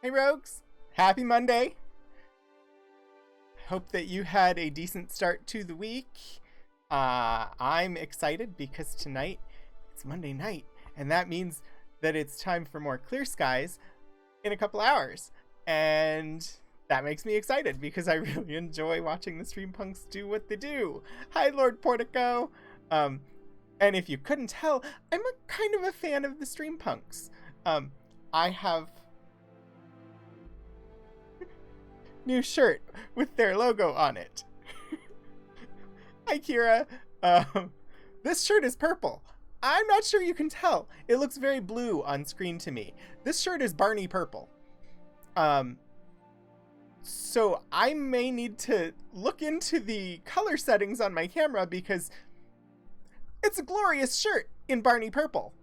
Hey Rogues, happy Monday. Hope that you had a decent start to the week. I'm excited because tonight it's Monday night, and that means that it's time for more clear skies in a couple hours. And that makes me excited because I really enjoy watching the stream punks do what they do. Hi, Lord Portico. And if you couldn't tell, I'm a kind of a fan of the stream punks. I have new shirt with their logo on it. Hi, Kira. This shirt is purple. I'm not sure you can tell. It looks very blue on screen to me. This shirt is Barney purple. So I may need to look into the color settings on my camera because it's a glorious shirt in Barney purple.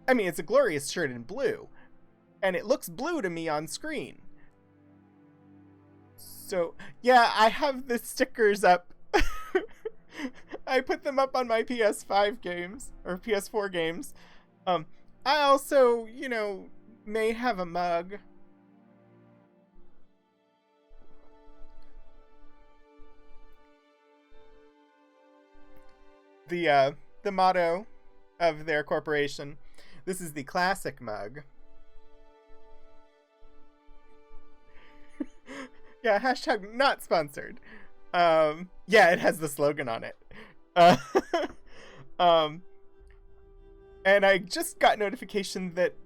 I mean, it's a glorious shirt in blue, and it looks blue to me on screen. So, yeah, I have the stickers up. I put them up on my PS5 games, or PS4 games. I also, may have a mug. The motto of their corporation. This is the classic mug. Yeah, hashtag not sponsored. Yeah, it has the slogan on it. And I just got notification that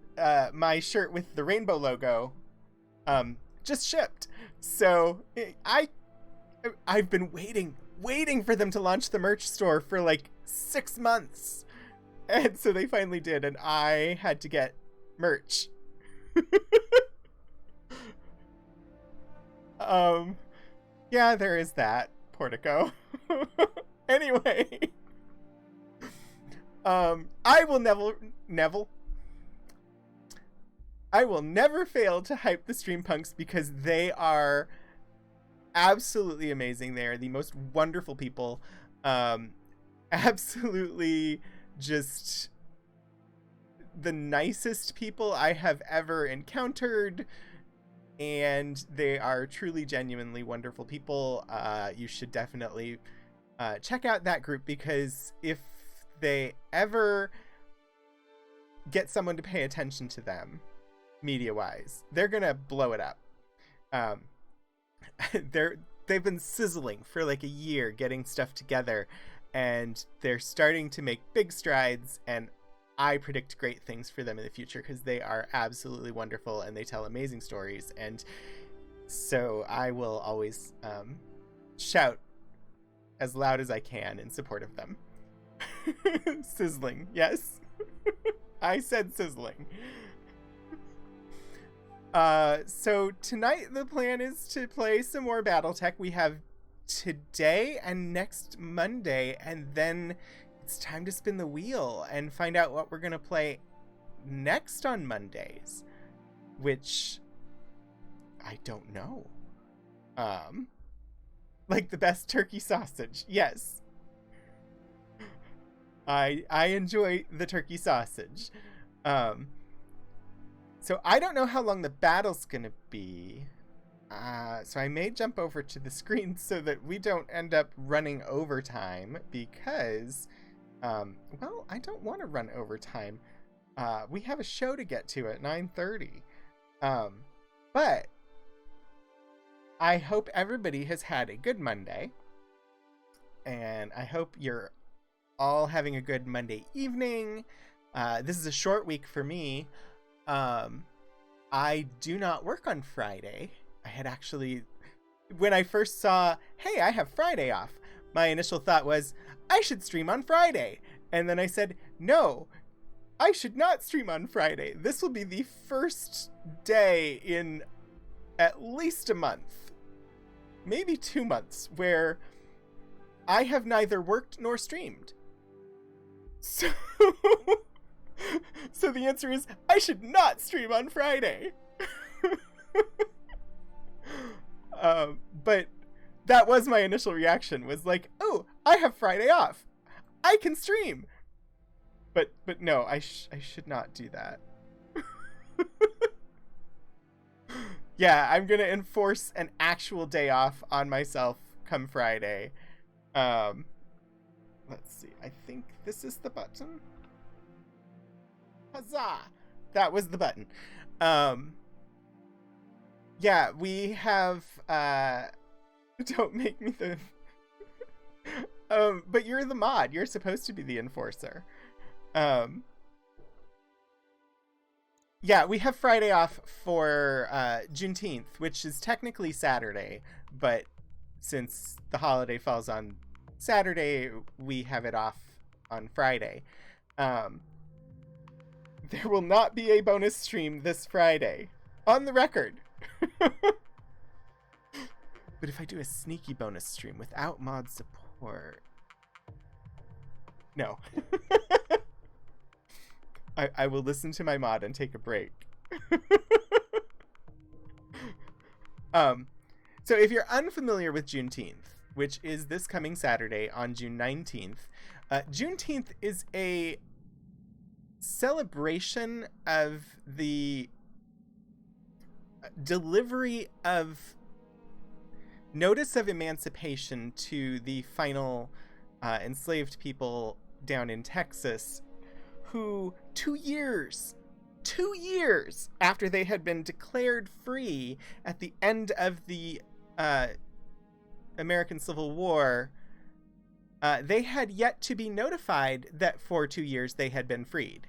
my shirt with the rainbow logo just shipped. So I've been waiting for them to launch the merch store for like 6 months. And so they finally did, and I had to get merch. Yeah, there is that, Portico. Anyway. I will never fail to hype the stream punks because they are absolutely amazing. They are the most wonderful people. Absolutely just the nicest people I have ever encountered. And they are truly, genuinely wonderful people. You should definitely check out that group because if they ever get someone to pay attention to them, media-wise, they're gonna blow it up. They've been sizzling for like a year getting stuff together, and they're starting to make big strides, and I predict great things for them in the future because they are absolutely wonderful and they tell amazing stories. And so I will always shout as loud as I can in support of them. Sizzling, yes. I said sizzling. So tonight the plan is to play some more BattleTech. We have today and next Monday, and then it's time to spin the wheel and find out what we're going to play next on Mondays, which I don't know. Like the best turkey sausage. Yes. I enjoy the turkey sausage. So I don't know how long the battle's going to be. So I may jump over to the screen so that we don't end up running overtime because well, I don't want to run overtime. We have a show to get to at 9:30. But I hope everybody has had a good Monday. And I hope you're all having a good Monday evening. This is a short week for me. I do not work on Friday. I had actually, when I first saw, hey, I have Friday off, my initial thought was, I should stream on Friday. And then I said, no, I should not stream on Friday. This will be the first day in at least a month, maybe 2 months, where I have neither worked nor streamed. So, so the answer is, I should not stream on Friday. But that was my initial reaction, was like, oh, I have Friday off. I can stream. But no, I should not do that. Yeah, I'm gonna enforce an actual day off on myself come Friday. Let's see. I think this is the button. Huzzah! That was the button. Yeah, we have. Don't make me the. But you're the mod. You're supposed to be the enforcer. Yeah, we have Friday off for Juneteenth, which is technically Saturday, but since the holiday falls on Saturday, we have it off on Friday. There will not be a bonus stream this Friday. On the record. But if I do a sneaky bonus stream without mod support... No. I will listen to my mod and take a break. So if you're unfamiliar with Juneteenth, which is this coming Saturday on June 19th, Juneteenth is a celebration of the delivery of notice of emancipation to the final enslaved people down in Texas, who 2 years after they had been declared free at the end of the American Civil War, they had yet to be notified that for 2 years they had been freed.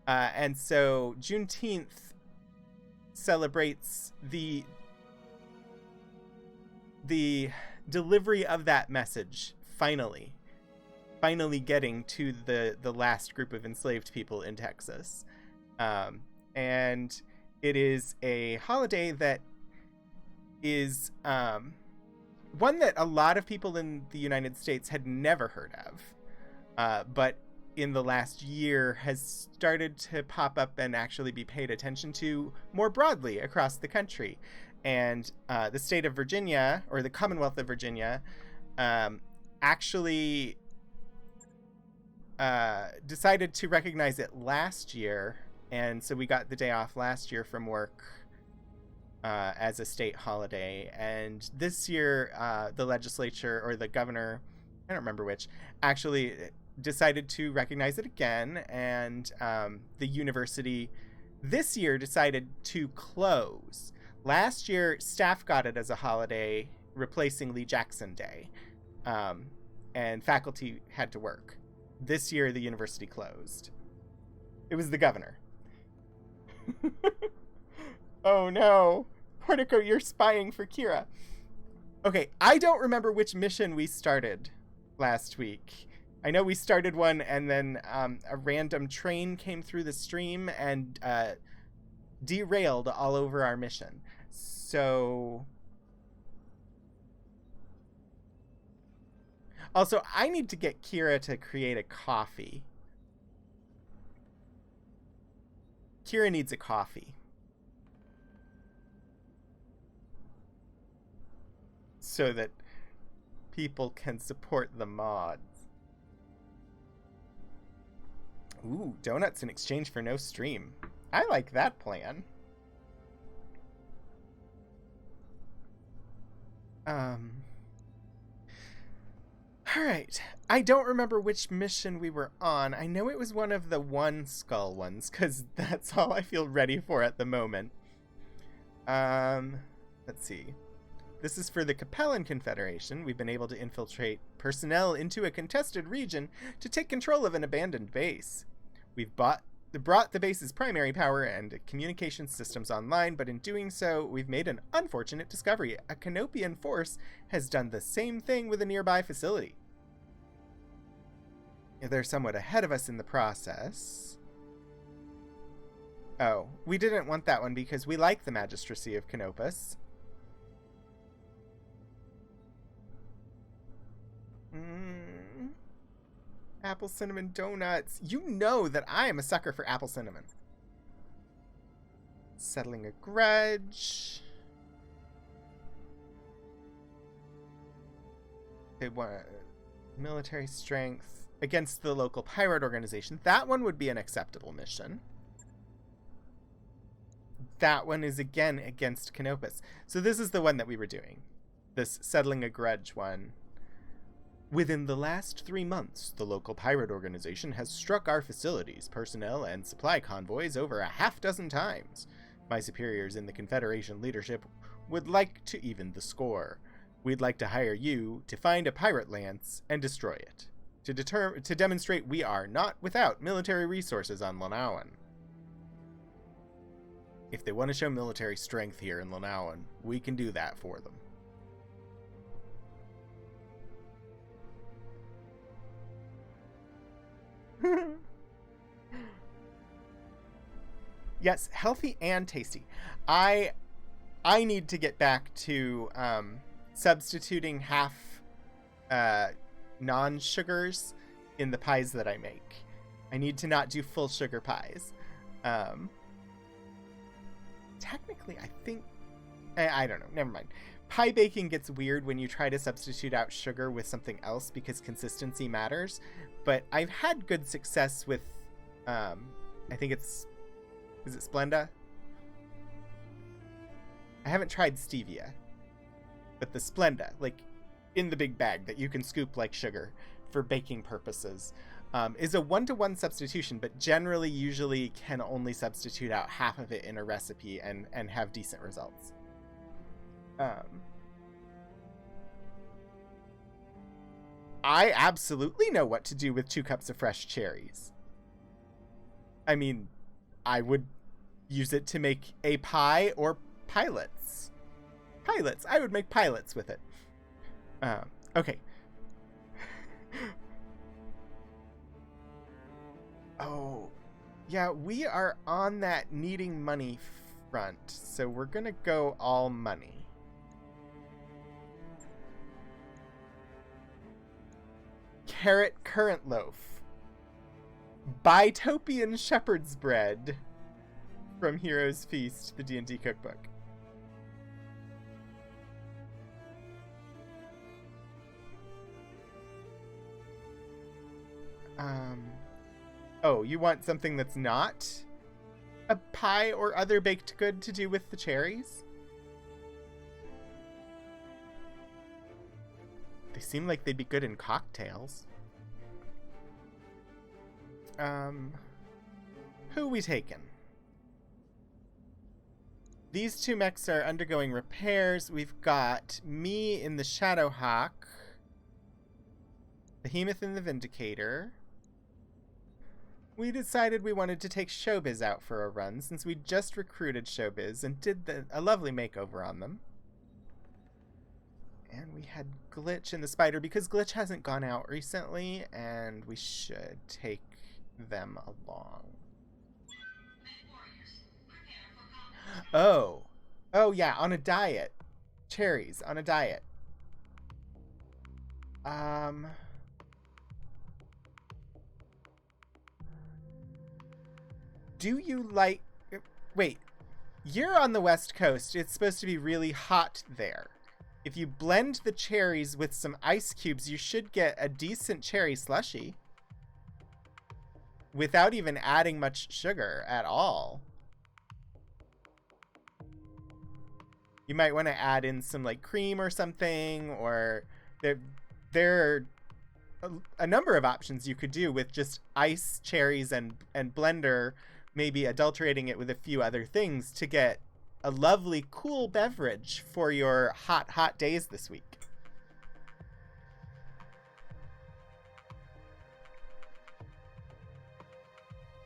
And so Juneteenth celebrates the delivery of that message, finally getting to the last group of enslaved people in Texas. And it is a holiday that is one that a lot of people in the United States had never heard of, but in the last year has started to pop up and actually be paid attention to more broadly across the country. And the state of Virginia, or the Commonwealth of Virginia, actually decided to recognize it last year. And so we got the day off last year from work as a state holiday. And this year, the legislature, or the governor, I don't remember which, actually decided to recognize it again. And the university this year decided to close. Last year, staff got it as a holiday, replacing Lee Jackson Day, and faculty had to work. This year, the university closed. It was the governor. Oh no. Portico, you're spying for Kira. Okay, I don't remember which mission we started last week. I know we started one, and then a random train came through the stream and derailed all over our mission. So... Also, I need to get Kira to create a coffee. Kira needs a coffee. So that people can support the mods. Ooh, donuts in exchange for no stream. I like that plan. Alright. I don't remember which mission we were on. I know it was one of the one skull ones, because that's all I feel ready for at the moment. Let's see. This is for the Capellan Confederation. We've been able to infiltrate personnel into a contested region to take control of an abandoned base. We've brought the base's primary power and communication systems online, but in doing so, we've made an unfortunate discovery. A Canopian force has done the same thing with a nearby facility. They're somewhat ahead of us in the process. Oh, we didn't want that one because we like the Magistracy of Canopus. Apple cinnamon donuts. You know that I am a sucker for apple cinnamon. Settling a grudge. They want military strength against the local pirate organization. That one would be an acceptable mission. that one is again against Canopus. So this is the one that we were doing. This settling a grudge one. Within the last 3 months, the local pirate organization has struck our facilities, personnel, and supply convoys over a half-dozen times. My superiors in the Confederation leadership would like to even the score. We'd like to hire you to find a pirate lance and destroy it, to demonstrate we are not without military resources on Lanauan. If they want to show military strength here in Lanauan, we can do that for them. Yes, healthy and tasty. I need to get back to substituting half non-sugars in the pies that I make. I need to not do full sugar pies. Technically, I think... I don't know. Never mind. Pie baking gets weird when you try to substitute out sugar with something else because consistency matters. But I've had good success with... I think it's... Is it Splenda? I haven't tried stevia. But the Splenda, like in the big bag that you can scoop like sugar for baking purposes, is a 1-to-1 substitution, but generally usually can only substitute out half of it in a recipe and have decent results. I absolutely know what to do with 2 cups of fresh cherries. I mean, I would use it to make a pie or pilots. Pilots. I would make pilots with it. Okay. Oh, yeah, we are on that needing money front, so we're gonna go all money. Carrot currant loaf. Bitopian shepherd's bread from Hero's Feast, the D&D cookbook. Oh, you want something that's not a pie or other baked good to do with the cherries? They seem like they'd be good in cocktails. Who we taking? These 2 mechs are undergoing repairs. We've got me in the Shadowhawk, Behemoth in the Vindicator. We decided we wanted to take Showbiz out for a run since we just recruited Showbiz and did a lovely makeover on them. And we had Glitch in the Spider because Glitch hasn't gone out recently and we should take them along. Oh. Oh yeah, on a diet. Cherries, on a diet. Do you like... Wait. You're on the West Coast. It's supposed to be really hot there. If you blend the cherries with some ice cubes, you should get a decent cherry slushie. Without even adding much sugar at all. You might want to add in some like cream or something, or there are a number of options you could do with just ice, cherries, and blender, maybe adulterating it with a few other things to get a lovely cool beverage for your hot days this week.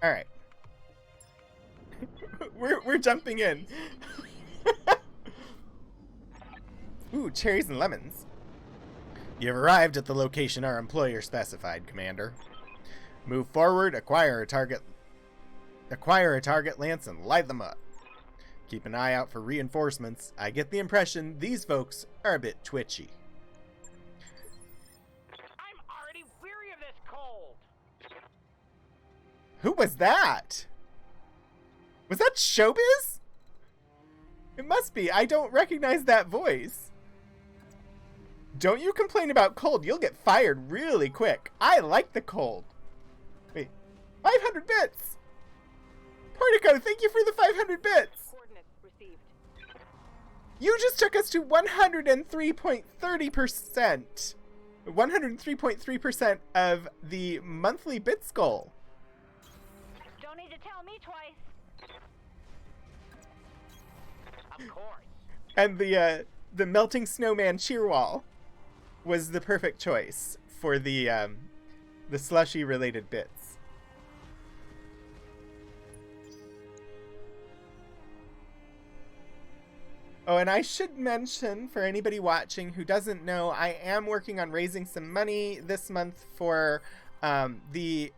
All right. we're jumping in. Ooh, cherries and lemons. You've arrived at the location our employer specified, Commander. Move forward, acquire a target lance, and light them up. Keep an eye out for reinforcements. I get the impression these folks are a bit twitchy. I'm already weary of this cold. Who was that? Was that Showbiz? It must be. I don't recognize that voice. Don't you complain about cold. You'll get fired really quick. I like the cold. Wait. 500 bits! Portico, thank you for the 500 bits! Coordinates received. You just took us to 103.30%. 103.3% of the monthly bits goal. Don't need to tell me twice. Of course. And the melting snowman cheer wall was the perfect choice for the slushy related bits. Oh, and I should mention, for anybody watching who doesn't know, I am working on raising some money this month for the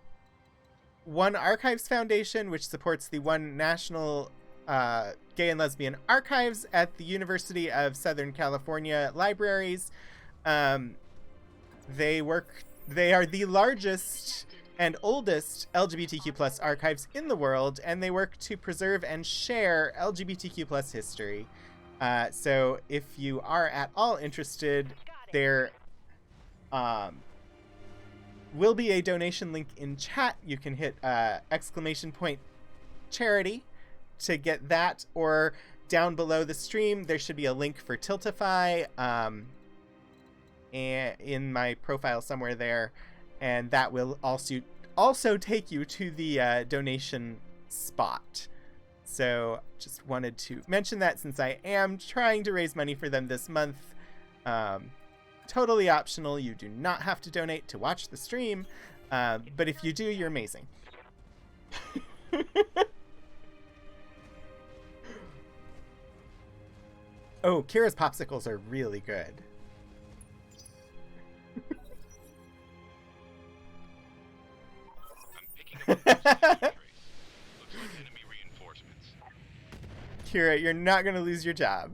One Archives Foundation, which supports the One National Gay and Lesbian Archives at the University of Southern California Libraries. They are the largest and oldest LGBTQ+ archives in the world, and they work to preserve and share LGBTQ+ history. So if you are at all interested, there will be a donation link in chat. You can hit !charity to get that, or down below the stream there should be a link for Tiltify and in my profile somewhere there, and that will also take you to the donation spot. So just wanted to mention that, since I am trying to raise money for them this month. Totally optional. You do not have to donate to watch the stream. But if you do, you're amazing. Oh, Kira's popsicles are really good. I'm picking up a trace. Looks like enemy reinforcements. Kira, you're not going to lose your job.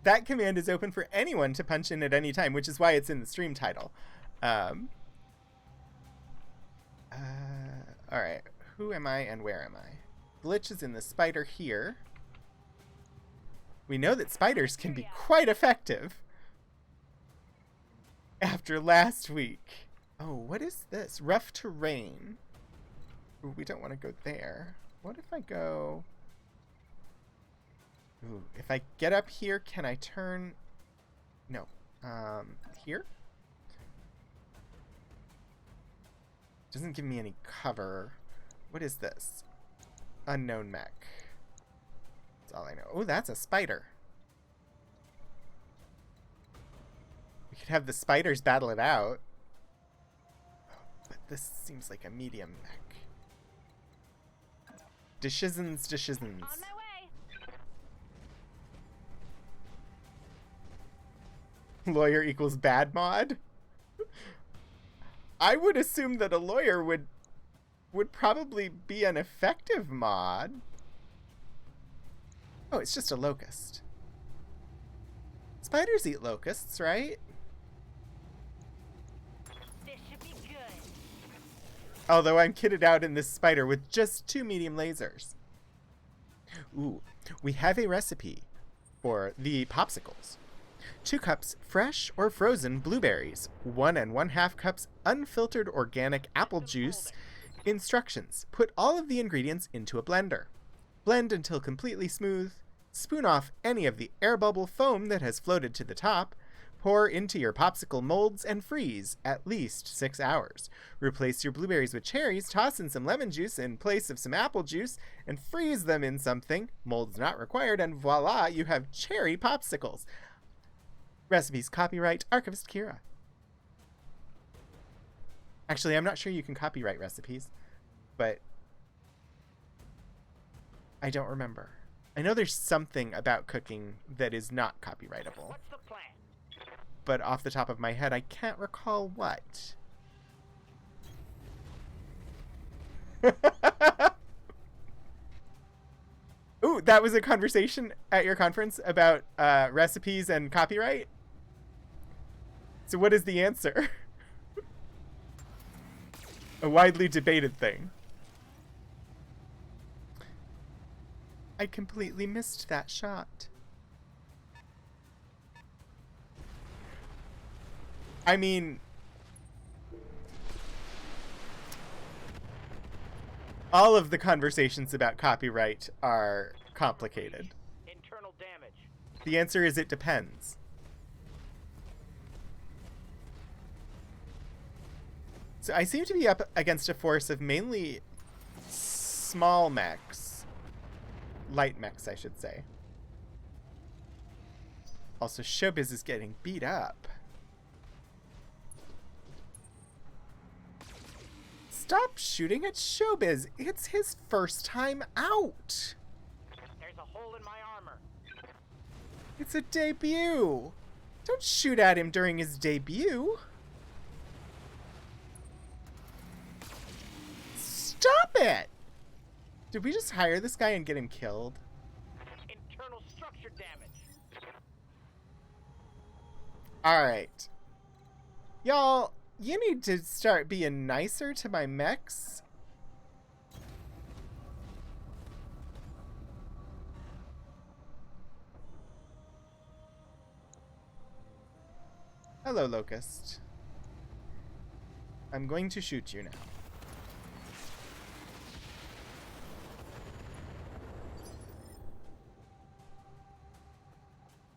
That command is open for anyone to punch in at any time, which is why it's in the stream title. Alright, who am I and where am I? Glitch is in the spider here. We know that spiders can be quite effective after last week. Oh, what is this? Rough terrain. Ooh, we don't want to go there. What if I go... Ooh, if I get up here, can I turn... No. Here? Doesn't give me any cover. What is this? Unknown mech. That's all I know. Oh, that's a spider. We could have the spiders battle it out. But this seems like a medium mech. Deshizens. On my way. Lawyer equals bad mod? I would assume that a lawyer would probably be an effective mod. Oh, it's just a locust. Spiders eat locusts, right? This should be good. Although I'm kitted out in this spider with just 2 medium lasers. Ooh, we have a recipe for the popsicles. 2 cups fresh or frozen blueberries. 1 1/2 cups unfiltered organic apple juice. Instructions. Put all of the ingredients into a blender. Blend until completely smooth. Spoon off any of the air bubble foam that has floated to the top. Pour into your popsicle molds and freeze at least 6 hours. Replace your blueberries with cherries, toss in some lemon juice in place of some apple juice, and freeze them in something. Molds not required, and voila, you have cherry popsicles. Recipes copyright Archivist Kira. Actually, I'm not sure you can copyright recipes, but I don't remember. I know there's something about cooking that is not copyrightable, What's the plan? but off the top of my head, I can't recall what. Ooh, that was a conversation at your conference about recipes and copyright? So what is the answer? A widely debated thing. I completely missed that shot. I mean... All of the conversations about copyright are complicated. Internal damage. The answer is it depends. So I seem to be up against a force of mainly small mechs. Light mechs, I should say. Also, Showbiz is getting beat up. Stop shooting at Showbiz. It's his first time out. There's a hole in my armor. It's a debut. Don't shoot at him during his debut. Stop it! Did we just hire this guy and get him killed? Internal structure damage. Alright. Y'all, you need to start being nicer to my mechs. Hello, Locust. I'm going to shoot you now.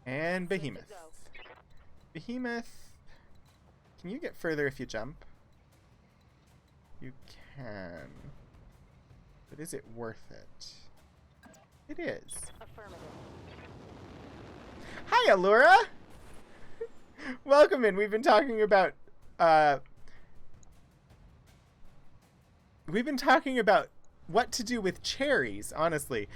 And Behemoth. Behemoth, can you get further if you jump? You can. But is it worth it? It is. Affirmative. Hi, Allura! Welcome in. We've been talking about, what to do with cherries, honestly.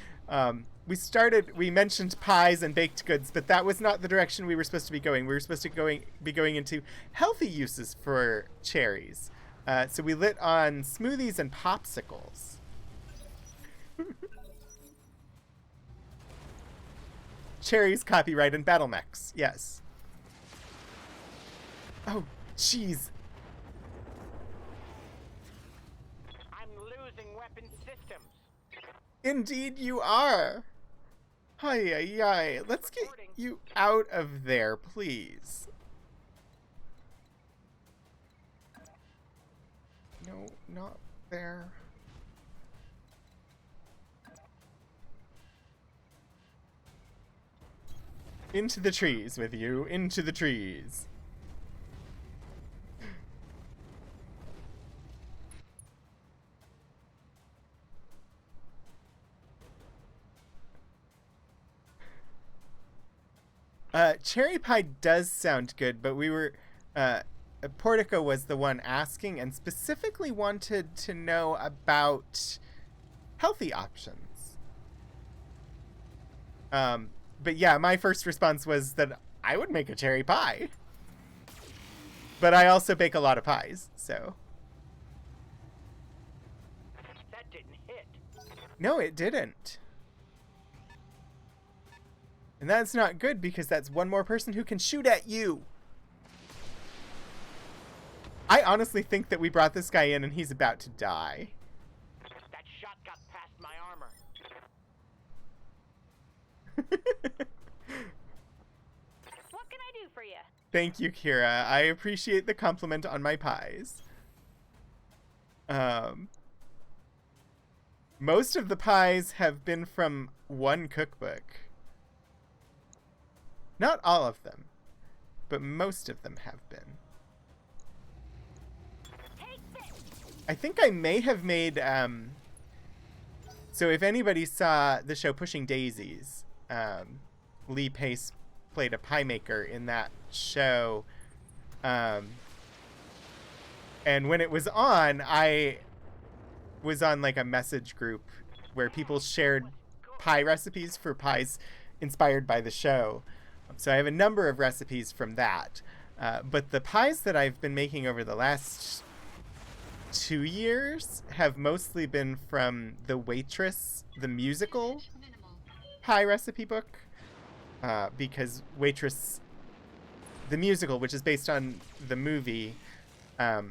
We mentioned pies and baked goods, but that was not the direction we were supposed to be going. We were supposed to be going into healthy uses for cherries. So we lit on smoothies and popsicles. Cherries, copyright, and battle mechs. Yes. Oh, jeez. I'm losing weapon systems. Indeed you are. Hi, ay, ay. Let's get you out of there, please. No, not there. Into the trees with you. Into the trees. Cherry pie does sound good, but we were, Portico was the one asking and specifically wanted to know about healthy options. But yeah, my first response was that I would make a cherry pie. But I also bake a lot of pies, so. That didn't hit. No, it didn't. And that's not good because that's one more person who can shoot at you. I honestly think that we brought this guy in and he's about to die. That shot got past my armor. What can I do for you? Thank you, Kira. I appreciate the compliment on my pies. Most of the pies have been from one cookbook. Not all of them, but most of them have been. Take this. I think I may have made, so if anybody saw the show Pushing Daisies, Lee Pace played a pie maker in that show. And when it was on, I was on like a message group where people shared pie recipes for pies inspired by the show. So I have a number of recipes from that. But the pies that I've been making over the last 2 years have mostly been from The Waitress, the musical pie recipe book. Because Waitress, the musical, which is based on the movie, it's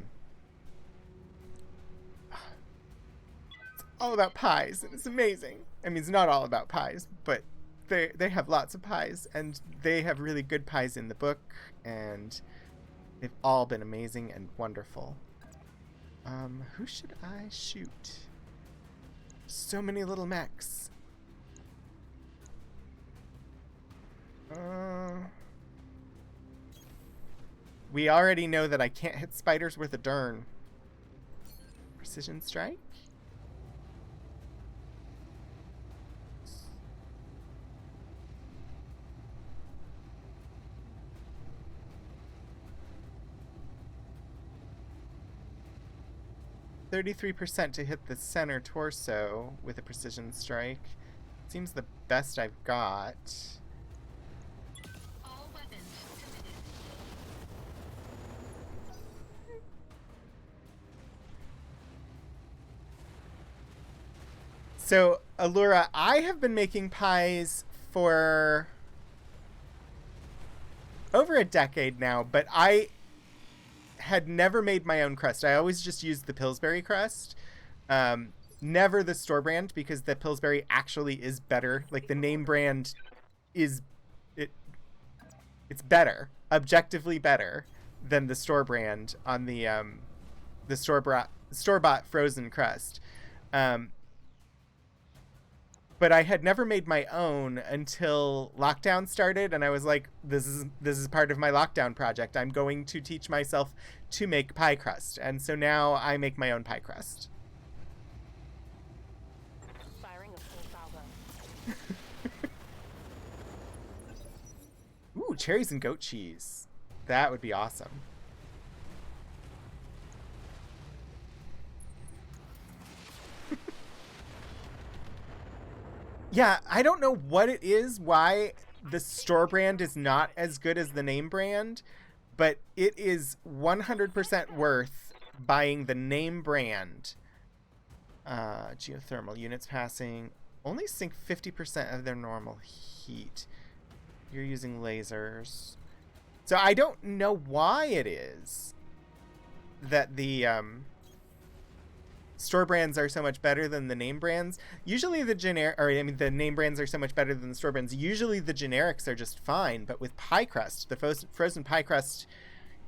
all about pies, and it's amazing. I mean, it's not all about pies, but they have lots of pies, and they have really good pies in the book, and they've all been amazing and wonderful. Who should I shoot? So many little mechs. We already know that I can't hit spiders worth a darn. Precision strike? 33% to hit the center torso with a precision strike. Seems the best I've got. All weapons committed. So, Allura, I have been making pies for over a decade now, but I had never made my own crust. I always just used the Pillsbury crust. Never the store brand, because the Pillsbury actually is better. Like, the name brand is it's better, objectively better than the store brand on the store-bought frozen crust. But I had never made my own until lockdown started, and I was like, this is part of my lockdown project. I'm going to teach myself to make pie crust. And so now I make my own pie crust. Firing a full salvo. Ooh, cherries and goat cheese. That would be awesome. Yeah, I don't know what it is, why the store brand is not as good as the name brand, but it is 100% worth buying the name brand. Geothermal units passing only sink 50% of their normal heat. You're using lasers. So I don't know why it is that the store brands are so much better than the name brands. Usually the the name brands are so much better than the store brands. Usually the generics are just fine, but with pie crust, the frozen pie crust,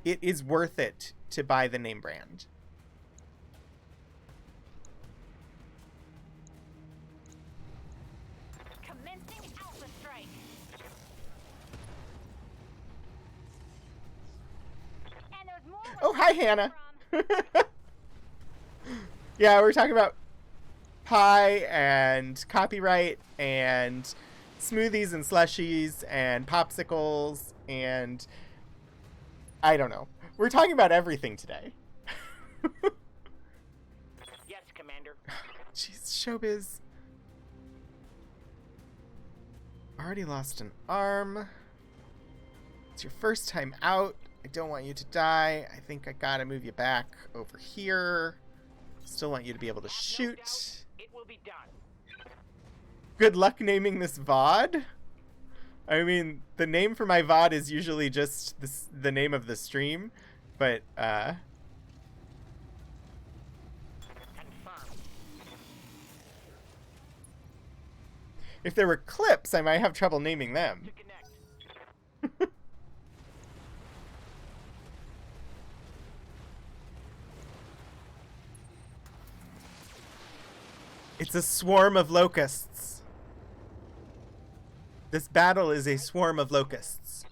it is worth it to buy the name brand. Commencing alpha strike. And there's more. Oh, hi, Hannah. From. Yeah, we're talking about pie and copyright and smoothies and slushies and popsicles and I don't know. We're talking about everything today. Yes, Commander. Jeez, showbiz. Already lost an arm. It's your first time out. I don't want you to die. I think I gotta move you back over here. Still want you to be able to Have no shoot. doubt, it will be done. Good luck naming this VOD. I mean, the name for my VOD is usually just the name of the stream, but Confirmed. if there were clips, I might have trouble naming them. To connect. It's a swarm of locusts. This battle is a swarm of locusts.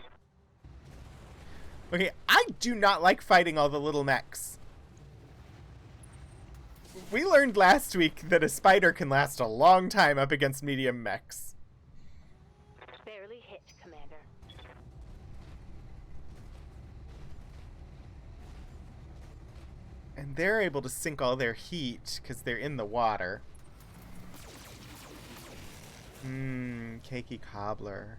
Okay, I do not like fighting all the little mechs. We learned last week that a spider can last a long time up against medium mechs. Barely hit, Commander. And they're able to sink all their heat because they're in the water. Cakey cobbler.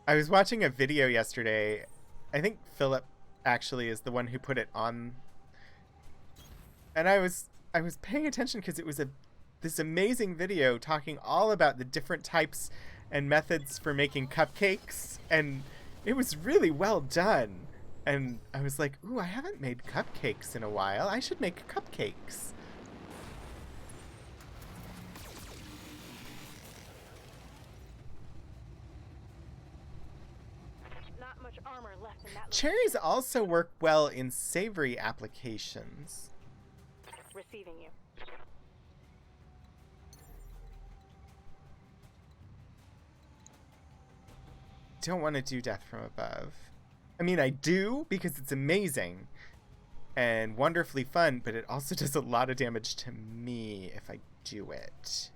I was watching a video yesterday. I think Philip actually is the one who put it on. And I was paying attention because it was this amazing video talking all about the different types and methods for making cupcakes, and it was really well done. And I was like, ooh, I haven't made cupcakes in a while. I should make cupcakes. Not much much armor left in that Cherries also work well in savory applications. Receiving you. Don't want to do death from above. I mean, I do because it's amazing and wonderfully fun, but it also does a lot of damage to me if I do it.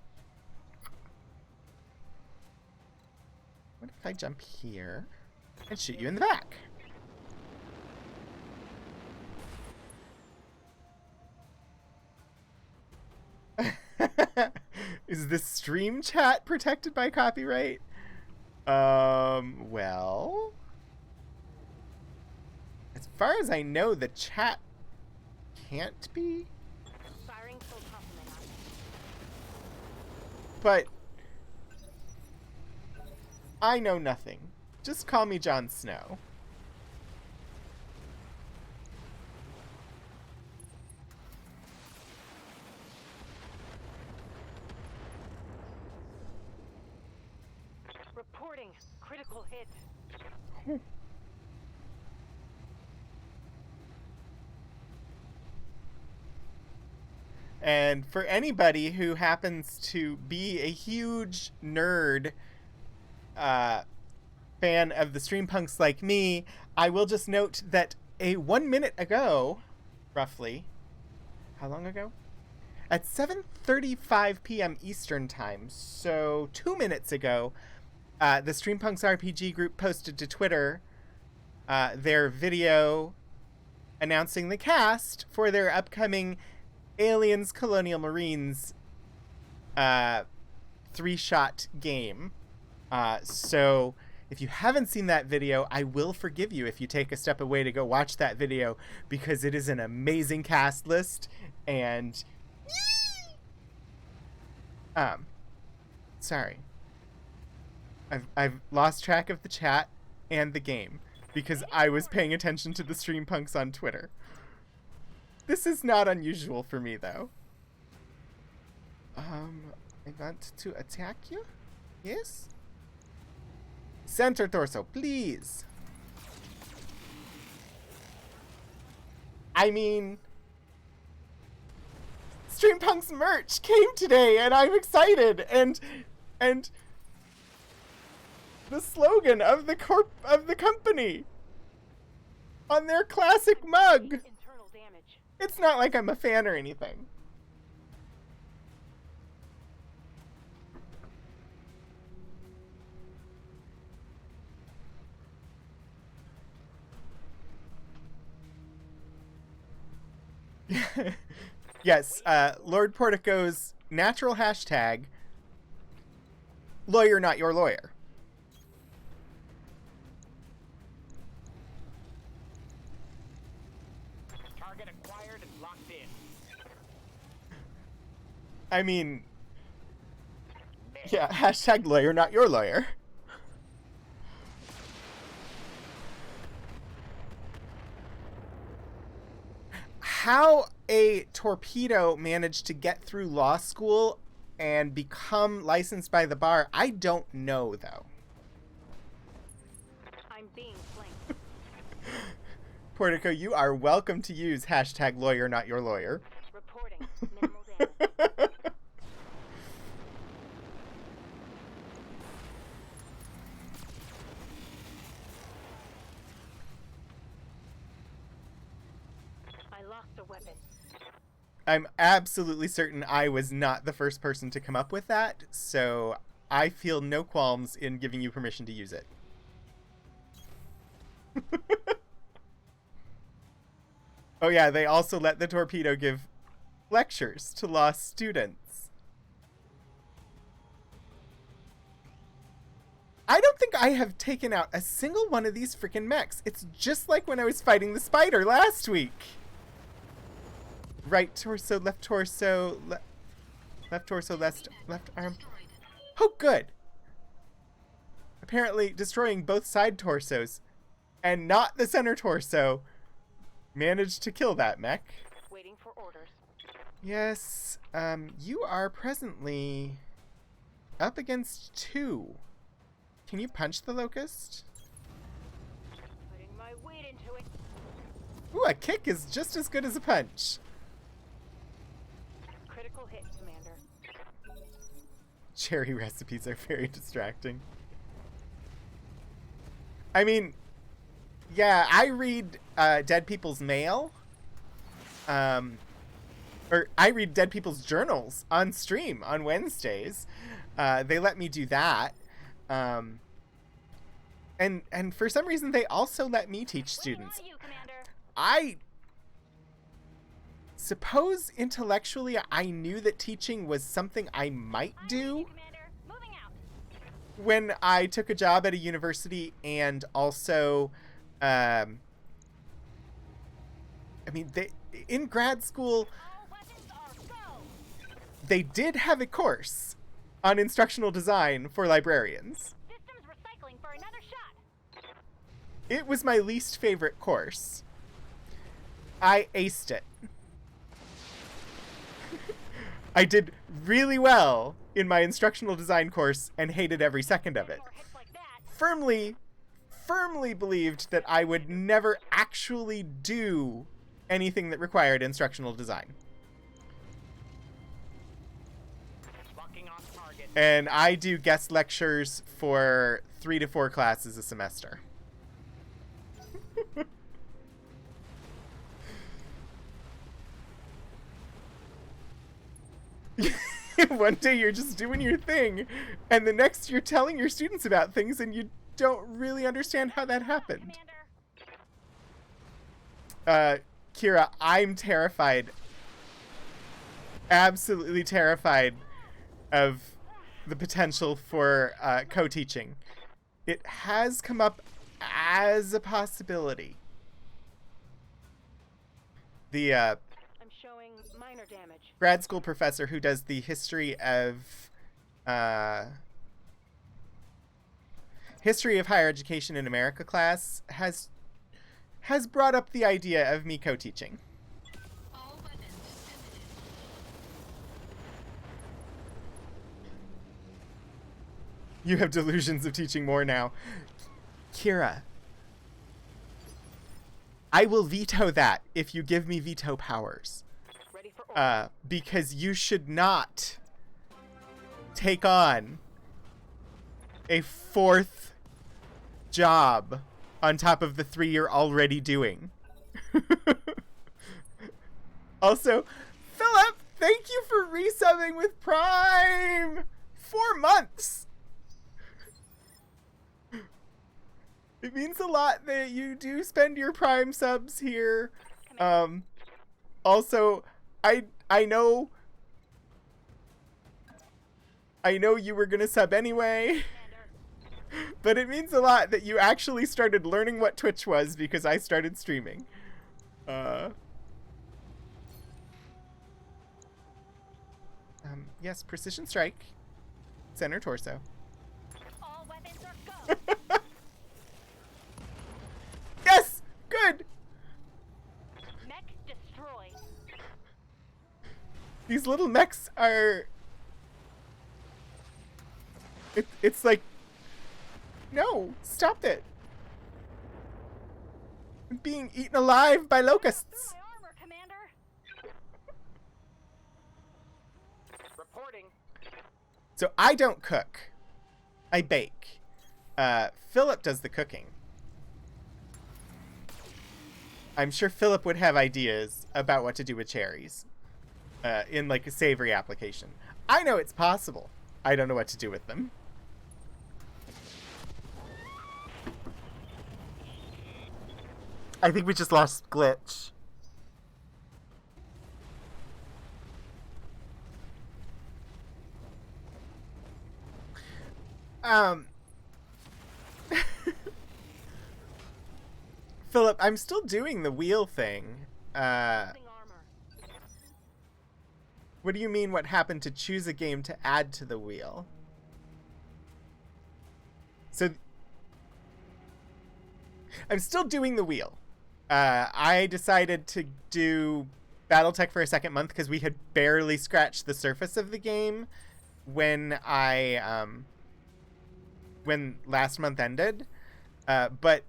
What if I jump here and shoot you in the back? Is this stream chat protected by copyright? Well, as far as I know, the chat can't be. Firing full complement on me. But I know nothing. Just call me Jon Snow. Reporting critical hit. And for anybody who happens to be a huge nerd fan of the streampunks like me, I will just note that 1 minute ago, roughly, how long ago? At 7:35 p.m. Eastern Time, so 2 minutes ago, the Streampunks RPG group posted to Twitter their video announcing the cast for their upcoming Aliens Colonial Marines 3-shot game. So if you haven't seen that video, I will forgive you if you take a step away to go watch that video, because it is an amazing cast list. And sorry, I've lost track of the chat and the game because I was paying attention to the Streampunks on Twitter. This is not unusual for me, though. I want to attack you? Yes? Center torso, please. I mean, Streampunks merch came today, and I'm excited. And the slogan of the company on their classic mug. Internal damage. It's not like I'm a fan or anything. Yes, Lord Portico's natural hashtag, lawyer not your lawyer. Target acquired and locked in. I mean, yeah, hashtag lawyer not your lawyer. How a torpedo managed to get through law school and become licensed by the bar, I don't know, though. I'm being flanked. Portico, you are welcome to use hashtag lawyer not your lawyer. Reporting minimal damage. I lost a weapon. I'm absolutely certain I was not the first person to come up with that, so I feel no qualms in giving you permission to use it. Oh yeah, they also let the torpedo give lectures to law students. I don't think I have taken out a single one of these freaking mechs. It's just like when I was fighting the spider last week. Right torso, left torso, left torso, left arm. Oh, good. Apparently destroying both side torsos and not the center torso managed to kill that mech. Waiting for orders. Yes, you are presently up against 2. Can you punch the locust? into it. Ooh, a kick is just as good as a punch. Critical hit, Commander. Cherry recipes are very distracting. I mean, yeah, I read dead people's mail. Or I read dead people's journals on stream on Wednesdays. They let me do that. And for some reason, they also let me teach students. Waiting on you, Commander. I suppose intellectually I knew that teaching was something I might I'm do ready, Commander. Moving out. when I took a job at a university, and also, I mean, in grad school, All weapons are go. they did have a course on instructional design for librarians. Systems recycling for another shot. It was my least favorite course. I aced it. I did really well in my instructional design course and hated every second of it. More hits like that. Firmly believed that I would never actually do anything that required instructional design. Locking on target. And I do guest lectures for 3 to 4 classes a semester. One day you're just doing your thing, and the next you're telling your students about things, and you don't really understand how that happened. Commander. Kira, I'm terrified. Absolutely terrified of the potential for co-teaching. It has come up as a possibility. The I'm showing minor damage. grad school professor who does the history of higher education in America class has brought up the idea of me co-teaching. All weapons pivoted. You have delusions of teaching more now. Kira, I will veto that if you give me veto powers. Ready for order. Because you should not take on a 4th job on top of the 3 you're already doing. Also, Philip, thank you for resubbing with Prime! 4 months! It means a lot that you do spend your Prime subs here. Also, I know you were gonna sub anyway, Commander. but it means a lot that you actually started learning what Twitch was because I started streaming. Yes, precision strike, center torso. All weapons are go. Yes, good. Mech destroyed. These little mechs are. It's like, no, stop it. I'm being eaten alive by locusts. My armor, Commander. Reporting. So I don't cook. I bake. Philip does the cooking. I'm sure Philip would have ideas about what to do with cherries in like a savory application. I know it's possible. I don't know what to do with them. I think we just lost Glitch. Philip, I'm still doing the wheel thing. Using armor. What do you mean what happened to choose a game to add to the wheel? So I'm still doing the wheel. I decided to do BattleTech for a second month because we had barely scratched the surface of the game when when last month ended. But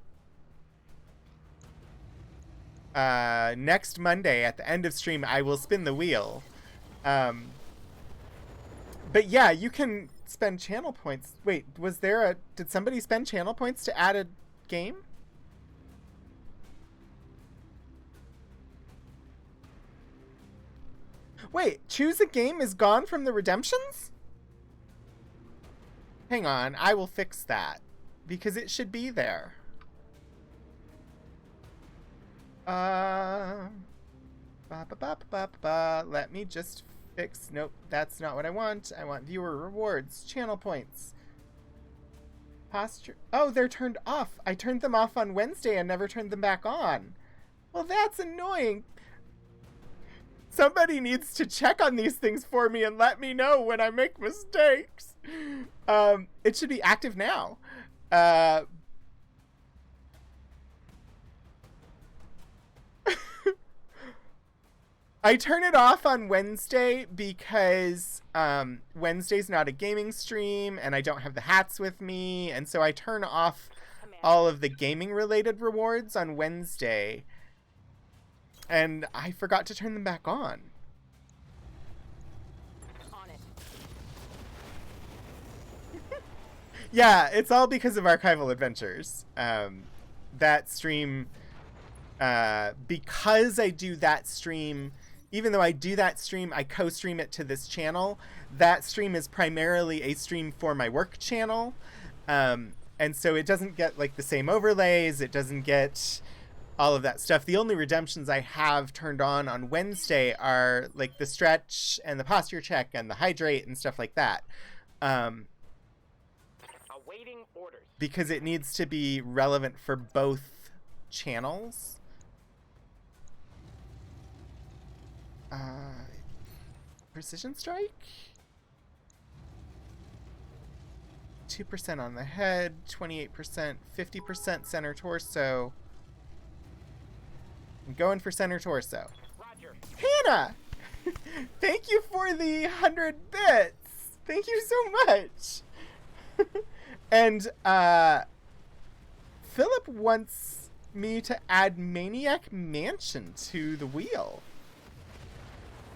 next Monday at the end of stream, I will spin the wheel. But yeah, you can spend channel points. Wait, did somebody spend channel points to add a game? Wait, choose a game is gone from the redemptions? Hang on, I will fix that. Because it should be there. Let me just fix. Nope, that's not what I want. I want viewer rewards, channel points, posture. Oh, they're turned off. I turned them off on Wednesday and never turned them back on. Well, that's annoying. Somebody needs to check on these things for me and let me know when I make mistakes. It should be active now. I turn it off on Wednesday because Wednesday's not a gaming stream and I don't have the hats with me, and so I turn off all of the gaming related rewards on Wednesday, and I forgot to turn them back on. Yeah, it's all because of Archival Adventures. That stream, because I do that stream, even though I do that stream, I co-stream it to this channel. That stream is primarily a stream for my work channel. And so it doesn't get like the same overlays. It doesn't get all of that stuff. The only redemptions I have turned on Wednesday are like the stretch and the posture check and the hydrate and stuff like that. Awaiting orders. Because it needs to be relevant for both channels. Precision strike? 2% on the head, 28%, 50% center torso. I'm going for center torso. Roger. Hannah! Thank you for the 100 bits! Thank you so much! And, Philip wants me to add Maniac Mansion to the wheel.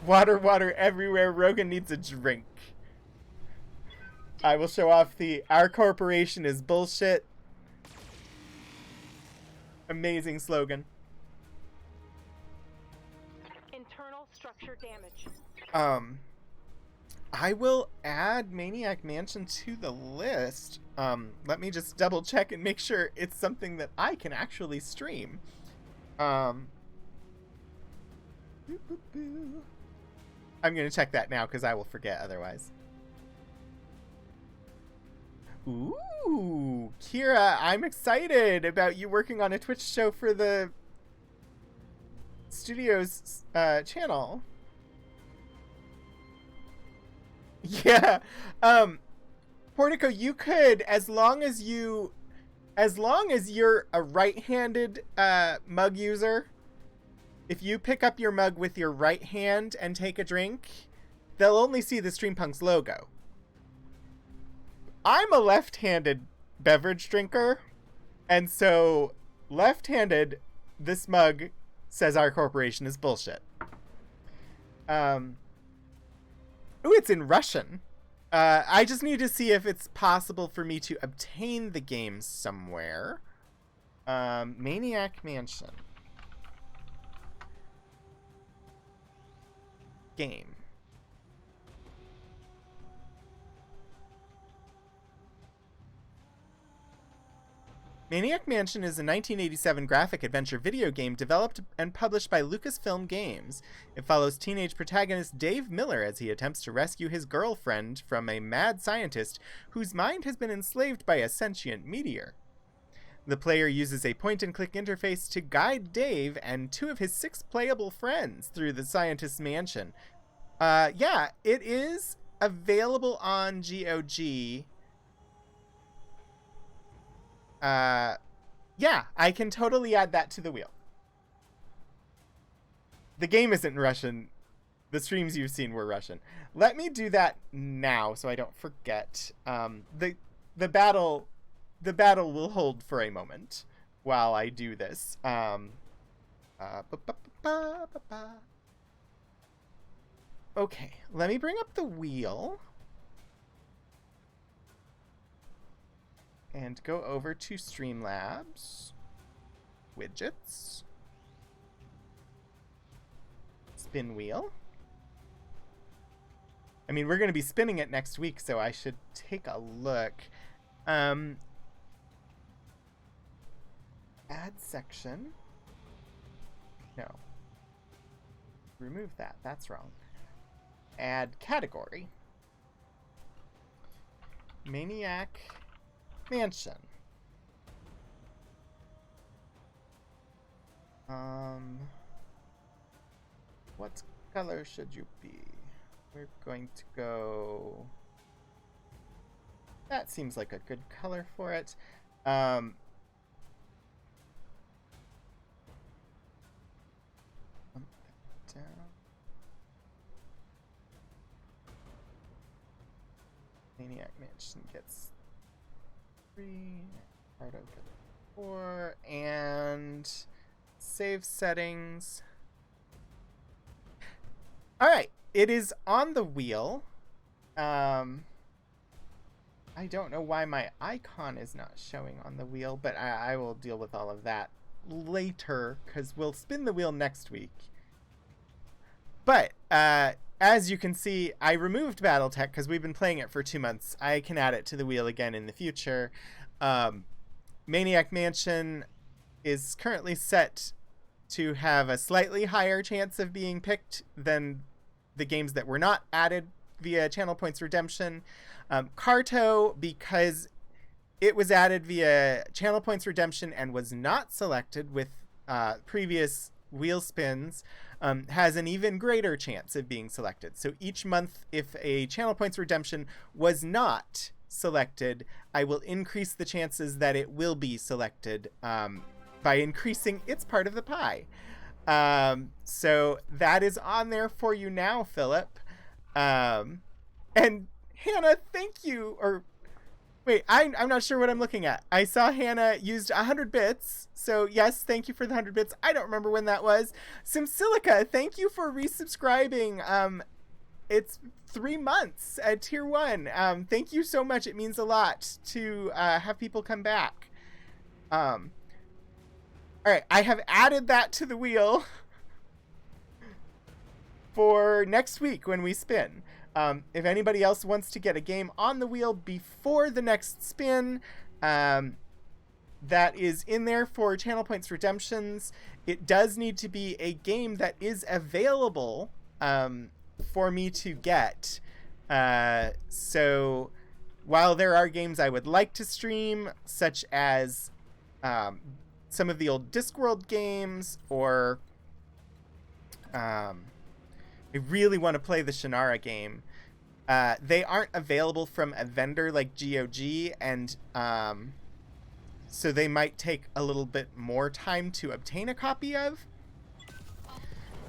Water, water everywhere. Rogan needs a drink. I will show off our corporation is bullshit. Amazing slogan. Internal structure damage. I will add Maniac Mansion to the list. Let me just double check and make sure it's something that I can actually stream. I'm going to check that now because I will forget otherwise. Ooh, Kira, I'm excited about you working on a Twitch show for the studio's channel. Yeah. Portico, you could, as long as you're a right-handed mug user, if you pick up your mug with your right hand and take a drink, they'll only see the Streampunks logo. I'm a left-handed beverage drinker, and so left-handed, this mug says our corporation is bullshit. Ooh, it's in Russian. I just need to see if it's possible for me to obtain the game somewhere. Maniac Mansion. Game. Maniac Mansion is a 1987 graphic adventure video game developed and published by Lucasfilm Games. It follows teenage protagonist Dave Miller as he attempts to rescue his girlfriend from a mad scientist whose mind has been enslaved by a sentient meteor. The player uses a point-and-click interface to guide Dave and 2 of his 6 playable friends through the scientist's mansion. Yeah, it is available on GOG. Yeah, I can totally add that to the wheel. The game isn't Russian. The streams you've seen were Russian. Let me do that now so I don't forget. The battle will hold for a moment while I do this. Ba, ba, ba, ba, ba. Okay, let me bring up the wheel. And go over to Streamlabs. Widgets. Spin wheel. I mean, we're going to be spinning it next week, so I should take a look. Add section. No. Remove that. That's wrong. Add category. Maniac Mansion. What color should you be? We're going to go... That seems like a good color for it. Down. Maniac Mansion gets 3. Pardo gets 4. And save settings. Alright, it is on the wheel. I don't know why my icon is not showing on the wheel, but I will deal with all of that later, because we'll spin the wheel next week. But, as you can see, I removed BattleTech because we've been playing it for 2 months. I can add it to the wheel again in the future. Maniac Mansion is currently set to have a slightly higher chance of being picked than the games that were not added via Channel Points Redemption. Carto, because it was added via Channel Points Redemption and was not selected with previous wheel spins, has an even greater chance of being selected. So each month, if a Channel Points Redemption was not selected, I will increase the chances that it will be selected by increasing its part of the pie. So that is on there for you now, Philip. And Hannah, thank you. Or wait, I'm not sure what I'm looking at. I saw Hannah used 100 bits. So yes, thank you for the 100 bits. I don't remember when that was. SimSilica, thank you for resubscribing. It's 3 months at tier 1. Thank you so much. It means a lot to have people come back. All right, I have added that to the wheel for next week when we spin. If anybody else wants to get a game on the wheel before the next spin, that is in there for Channel Points Redemptions. It does need to be a game that is available for me to get. So while there are games I would like to stream, such as some of the old Discworld games, or I really want to play the Shannara game. They aren't available from a vendor like GOG, and so they might take a little bit more time to obtain a copy of.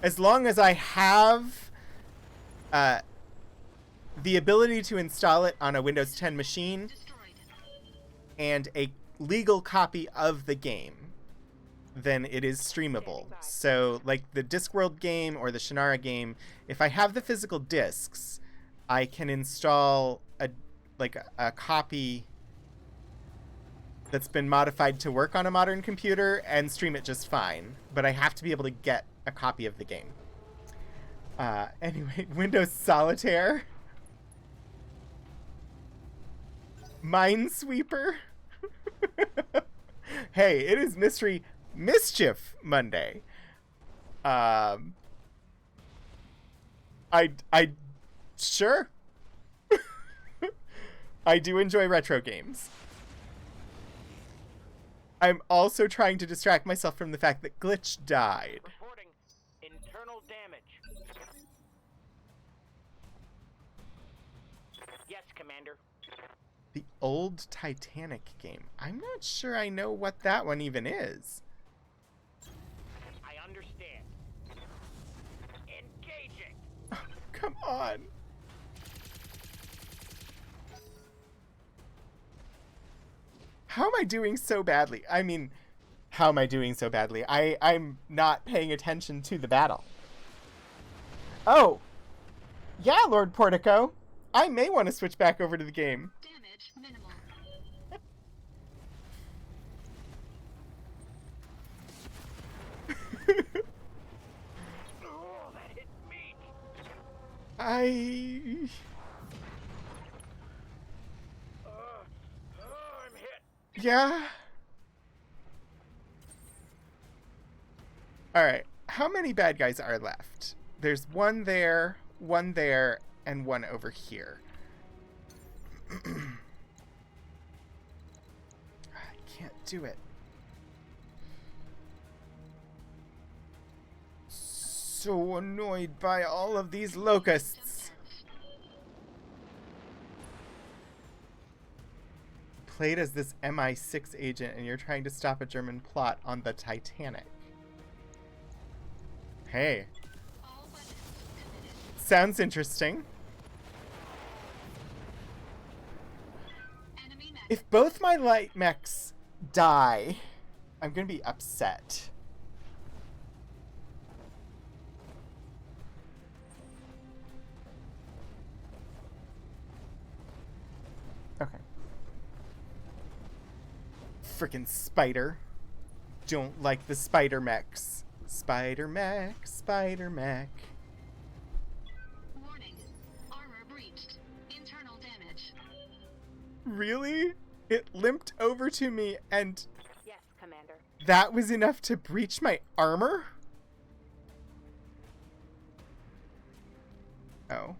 As long as I have the ability to install it on a Windows 10 machine and a legal copy of the game, then it is streamable. So like the Discworld game or the Shannara game, if I have the physical discs, I can install a copy that's been modified to work on a modern computer and stream it just fine. But I have to be able to get a copy of the game. Anyway, Windows Solitaire. Minesweeper. Hey, it is Mystery Mischief Monday. I sure. I do enjoy retro games. I'm also trying to distract myself from the fact that Glitch died. Reporting internal damage. Yes, Commander. The old Titanic game. I'm not sure I know what that one even is. I understand. Engaging. Come on. How am I doing so badly? I mean, How am I doing so badly? I'm not paying attention to the battle. Oh! Yeah, Lord Portico! I may want to switch back over to the game. Damage minimal. Oh, that hit me. I... I'm hit. Yeah? Alright, how many bad guys are left? There's one there, and one over here. I can't do it. So annoyed by all of these locusts. Played as this MI6 agent and you're trying to stop a German plot on the Titanic. Hey. All weapons committed. Sounds interesting. Enemy mech. If both my light mechs die, I'm gonna be upset. Okay. Frickin' spider. Don't like the spider mechs. Spider mech, spider mech. Warning. Armor breached. Internal damage. Really? It limped over to me and Yes, Commander. that was enough to breach my armor? Oh.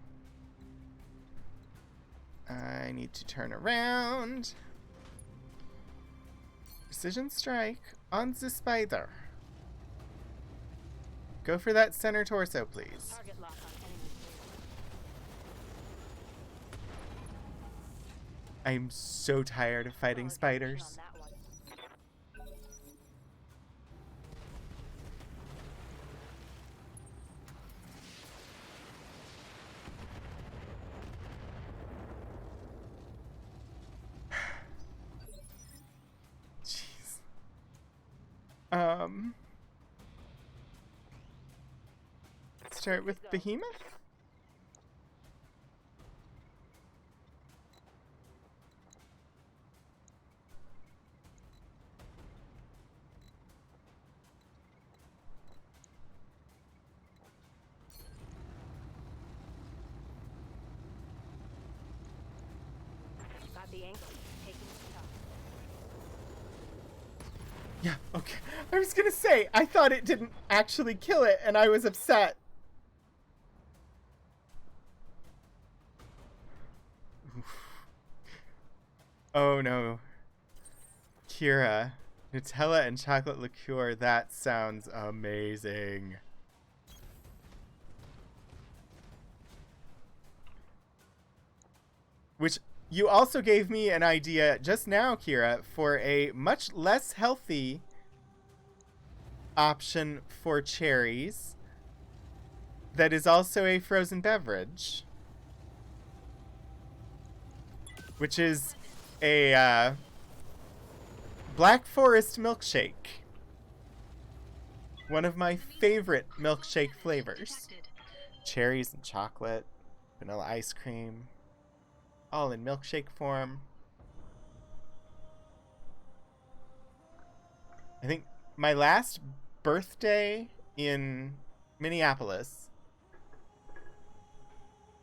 I need to turn around. Precision strike on the spider. Go for that center torso, please. Target lock on enemy. I'm so tired of fighting spiders. On that one. Jeez. Start with Behemoth? Got the angle. Taking the top. Yeah, okay. I was gonna say, I thought it didn't actually kill it, and I was upset. Oof. Oh no. Kira, Nutella and chocolate liqueur, that sounds amazing. Which, you also gave me an idea just now, Kira, for a much less healthy option for cherries that is also a frozen beverage. Which is a Black Forest milkshake. One of my favorite milkshake flavors. Detected. Cherries and chocolate, vanilla ice cream, all in milkshake form. I think my last birthday in Minneapolis,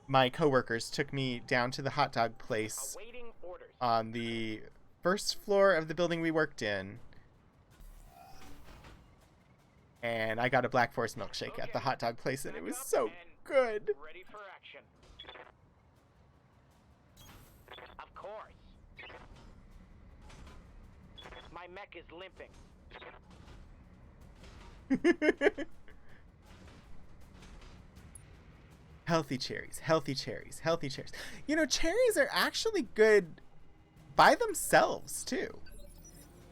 my coworkers took me down to the hot dog place Awaiting orders. on the first floor of the building we worked in. And I got a Black Forest milkshake at the hot dog place, and it was so good. Ready for action. Of course. My mech is limping. Healthy cherries, healthy cherries, healthy cherries. You know, cherries are actually good by themselves, too.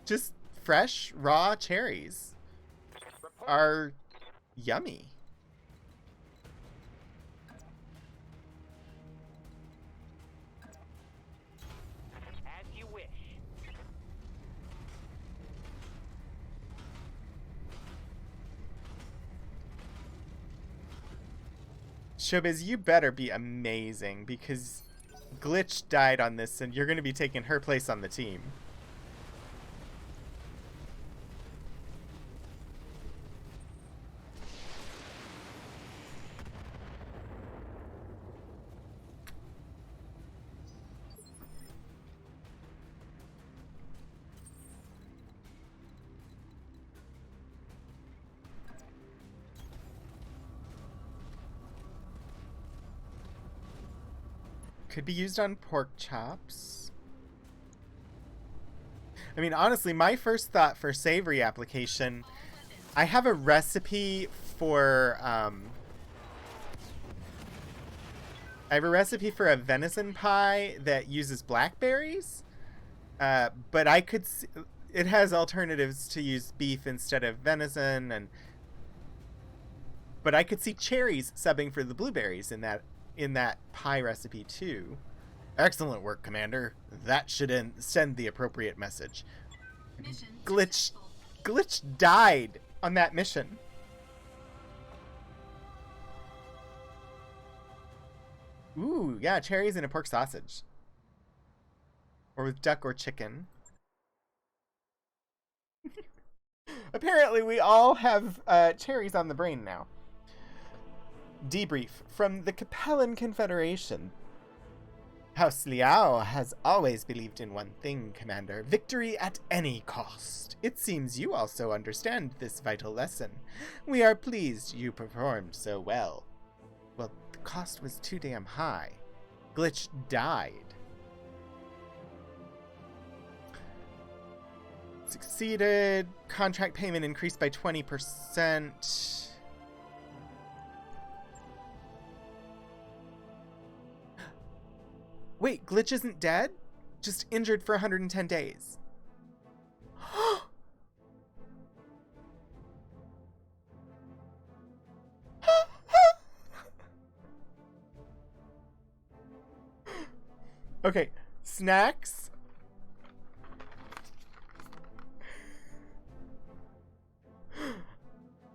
Just fresh, raw cherries Report. are yummy. As you wish. Showbiz, you better be amazing, because Glitch died on this, and you're going to be taking her place on the team. Could be used on pork chops. I mean, honestly, my first thought for savory application, I have a recipe for, I have a recipe for a venison pie that uses blackberries, but I could, it has alternatives to use beef instead of venison, but I could see cherries subbing for the blueberries in that pie recipe too. Excellent work, Commander. That should send the appropriate message. Mission Glitch successful. died on that mission. Ooh, yeah, cherries and a pork sausage. Or with duck or chicken. Apparently we all have cherries on the brain now. Debrief from the Capellan Confederation. House Liao has always believed in one thing, Commander: victory at any cost. It seems you also understand this vital lesson. We are pleased you performed so well. Well, the cost was too damn high. Glitch died. Succeeded. Contract payment increased by 20%. Wait, Glitch isn't dead? Just injured for 110 days. Okay, snacks.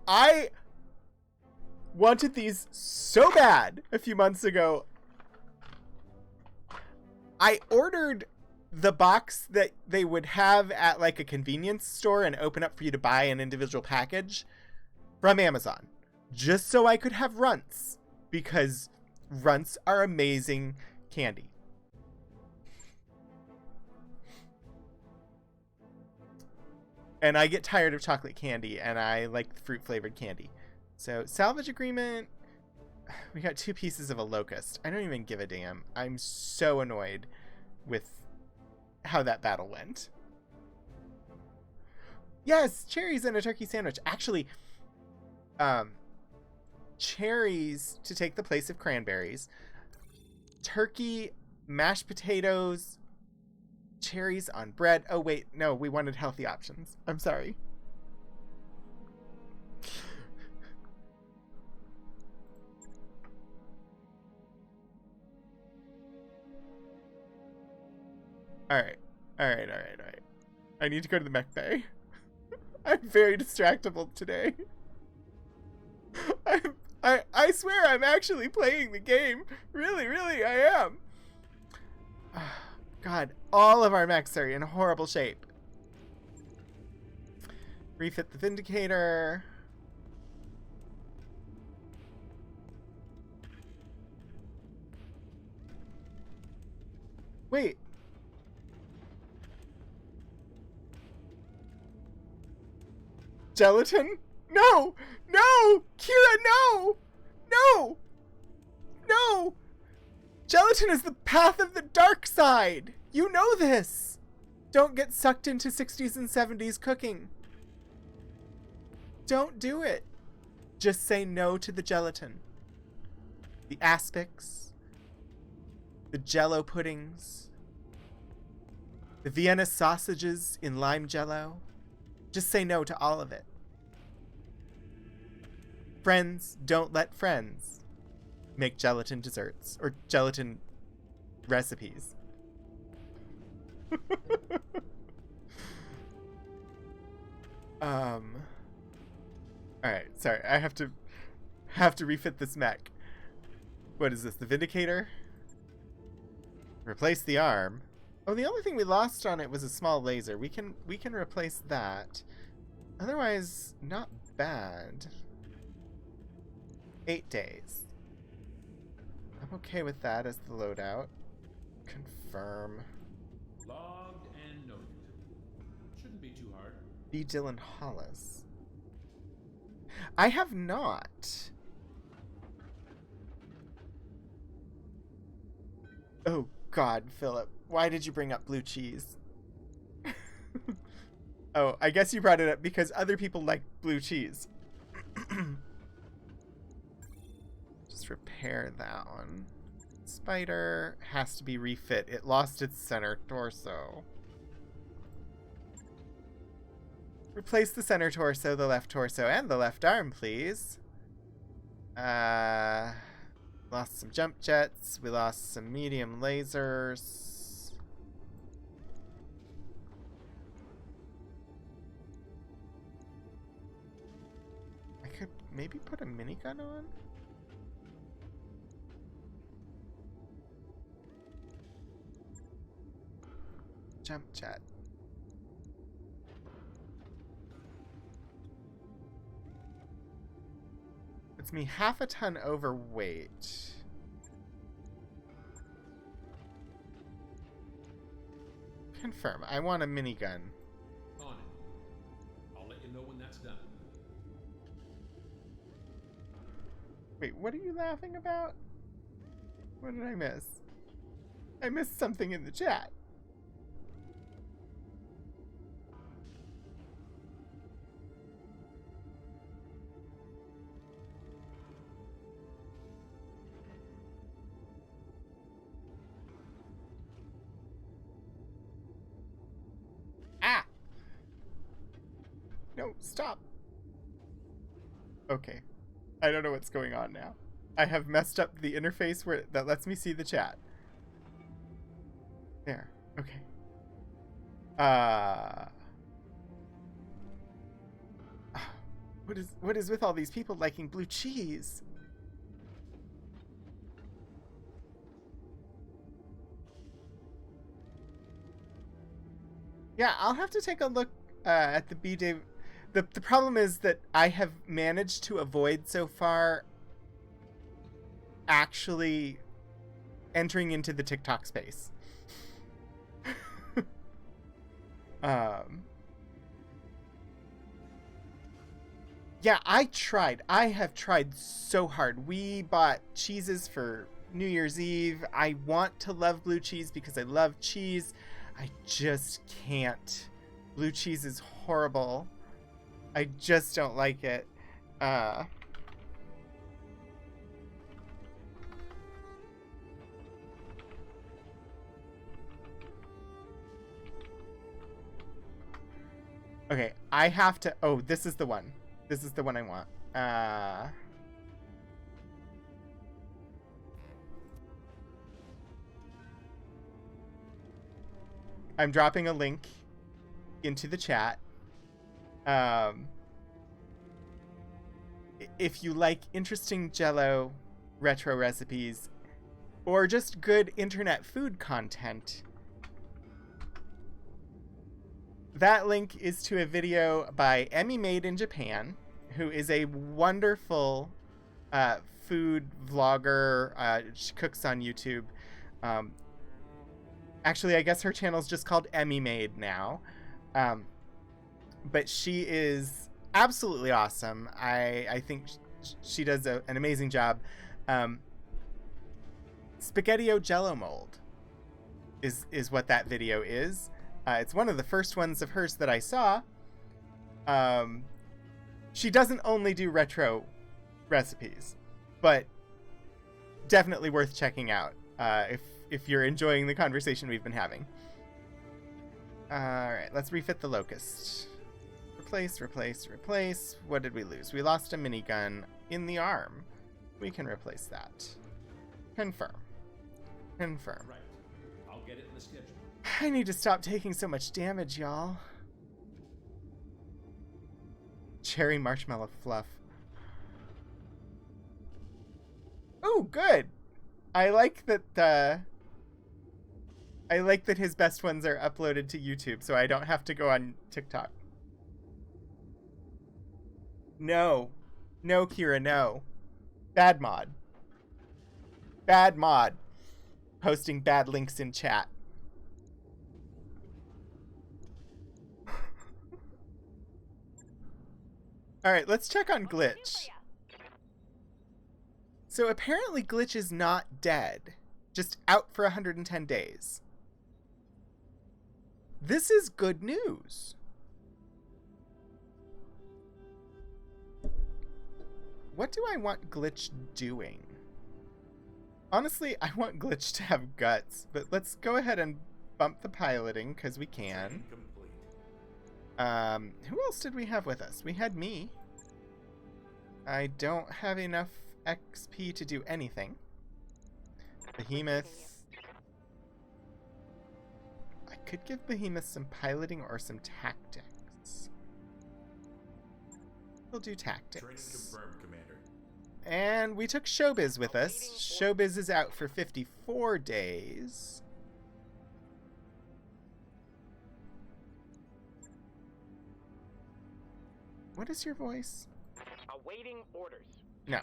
I wanted these so bad a few months ago. I ordered the box that they would have at like a convenience store and open up for you to buy an individual package from Amazon, just so I could have runts, because runts are amazing candy. And I get tired of chocolate candy, and I like fruit flavored candy. So salvage agreement. We got 2 pieces of a locust. I don't even give a damn. I'm so annoyed with how that battle went. Yes, cherries and a turkey sandwich. Actually, cherries to take the place of cranberries. Turkey, mashed potatoes, cherries on bread. Oh, wait. No, we wanted healthy options. I'm sorry. Alright. I need to go to the mech bay. I'm very distractible today. I swear I'm actually playing the game. Really, I am. God, all of our mechs are in horrible shape. Refit the Vindicator. Wait. Gelatin? No! No! Kira, no! No! No! Gelatin is the path of the dark side! You know this! Don't get sucked into 60s and 70s cooking. Don't do it. Just say no to the gelatin. The aspics. The jello puddings. The Vienna sausages in lime jello. Just say no to all of it. Friends don't let friends make gelatin desserts or gelatin recipes. Alright, sorry, I have to refit this mech. What is this? The Vindicator? Replace the arm. Oh, the only thing we lost on it was a small laser. We can replace that. Otherwise, not bad. 8 days. I'm okay with that as the loadout. Confirm. Logged and noted. Shouldn't be too hard. B. Dylan Hollis. I have not. Oh God, Philip, why did you bring up blue cheese? Oh, I guess you brought it up because other people like blue cheese. Just repair that one. Spider has to be refit. It lost its center torso. Replace the center torso, the left torso, and the left arm, please. Lost some jump jets. We lost some medium lasers. I could maybe put a minigun on? Jump jet. It's me half a ton overweight. Confirm. I want a minigun. On it. I'll let you know when that's done. Wait, what are you laughing about? What did I miss? I missed something in the chat. No, stop. Okay. I don't know what's going on now. I have messed up the interface that lets me see the chat. There. Okay. What is with all these people liking blue cheese? Yeah, I'll have to take a look at the B-Day. The problem is that I have managed to avoid so far actually entering into the TikTok space. Yeah, I have tried so hard. We bought cheeses for New Year's Eve. I want to love blue cheese because I love cheese. I just can't. Blue cheese is horrible. I just don't like it. Okay, I have to... Oh, this is the one. This is the one I want. I'm dropping a link into the chat. If you like interesting Jell-O retro recipes or just good internet food content, that link is to a video by Emmy Made in Japan, who is a wonderful food vlogger. She cooks on YouTube. Actually, I guess her channel is just called Emmy Made now. But she is absolutely awesome. I think she does an amazing job. Spaghetti-O Jello mold is what that video is. It's one of the first ones of hers that I saw. She doesn't only do retro recipes, but definitely worth checking out if you're enjoying the conversation we've been having. Alright, let's refit the Locust. Replace, replace, replace. What did we lose? We lost a minigun in the arm. We can replace that. Confirm. Confirm. Right. I'll get it in the schedule. I need to stop taking so much damage, y'all. Cherry marshmallow fluff. Ooh, good. I like that his best ones are uploaded to YouTube, so I don't have to go on TikTok. No. No, Kira, no. Bad mod. Bad mod. Posting bad links in chat. Alright, let's check on Glitch. So apparently Glitch is not dead. Just out for 110 days. This is good news. What do I want Glitch doing? Honestly, I want Glitch to have guts, but let's go ahead and bump the piloting, because we can. Who else did we have with us? We had me. I don't have enough XP to do anything. Behemoth. I could give Behemoth some piloting or some tactics. We'll do tactics. Training confirmed, Commander. And we took Showbiz with us. Showbiz is out for 54 days. What is your voice? Awaiting orders. No,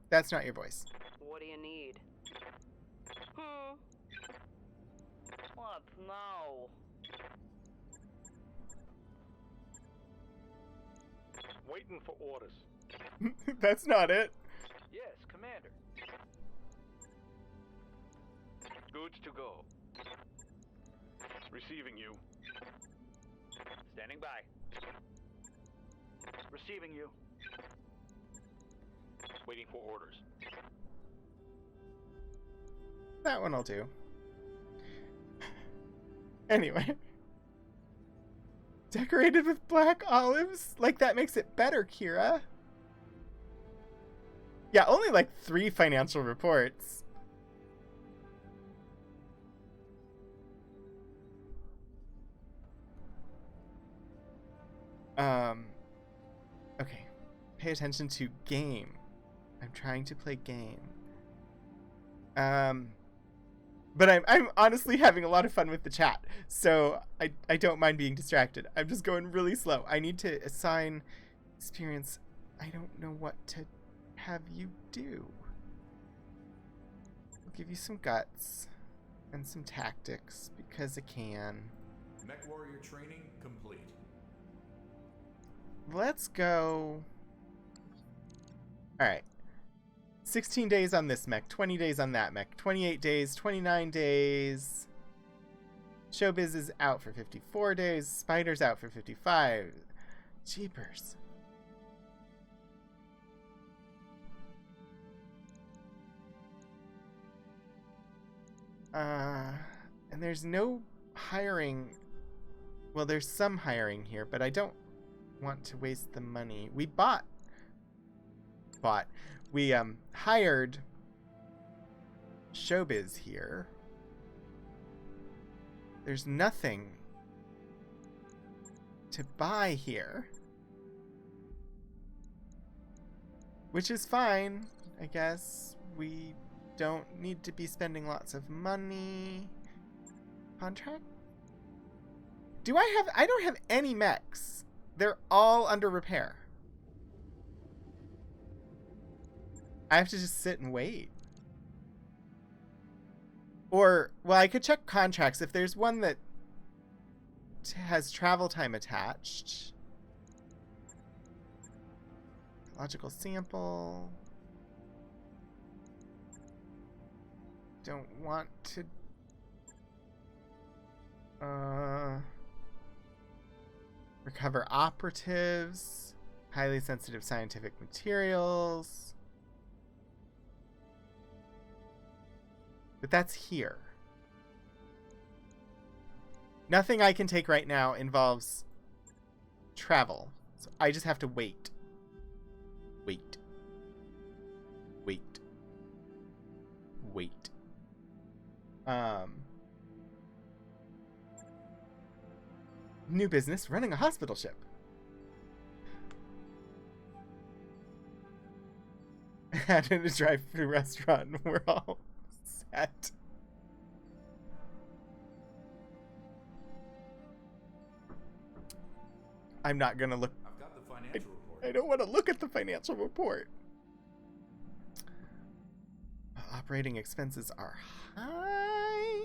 that's not your voice. What do you need? What now? Waiting for orders. That's not it. Yes, Commander. Good to go. Receiving you. Standing by. Receiving you. Waiting for orders. That one I'll do. Anyway. Decorated with black olives? Like, that makes it better, Kira. Yeah, only like 3 financial reports. Okay. Pay attention to game. I'm trying to play game. But I'm honestly having a lot of fun with the chat, so I don't mind being distracted. I'm just going really slow. I need to assign experience. I don't know what to have you do. I'll give you some guts and some tactics because I can. Mech warrior training complete. Let's go. All right. 16 days on this mech, 20 days on that mech, 28 days, 29 days. Showbiz is out for 54 days. Spider's out for 55. Jeepers. And there's no hiring. Well, there's some hiring here, but I don't want to waste the money. We we hired Showbiz here. There's nothing to buy here, which is fine, I guess. We don't need to be spending lots of money. Contract? I don't have any mechs. They're all under repair. I have to just sit and wait. Or, well, I could check contracts. If there's one that has travel time attached. Logical sample. Don't want to... recover operatives. Highly sensitive scientific materials. But that's here. Nothing I can take right now involves travel. So I just have to wait. Wait. Wait. Wait. New business, running a hospital ship. Had in a drive-through restaurant. We're all that? I'm not gonna look. I've got the financial report. I don't want to look at the financial report. Operating expenses are high.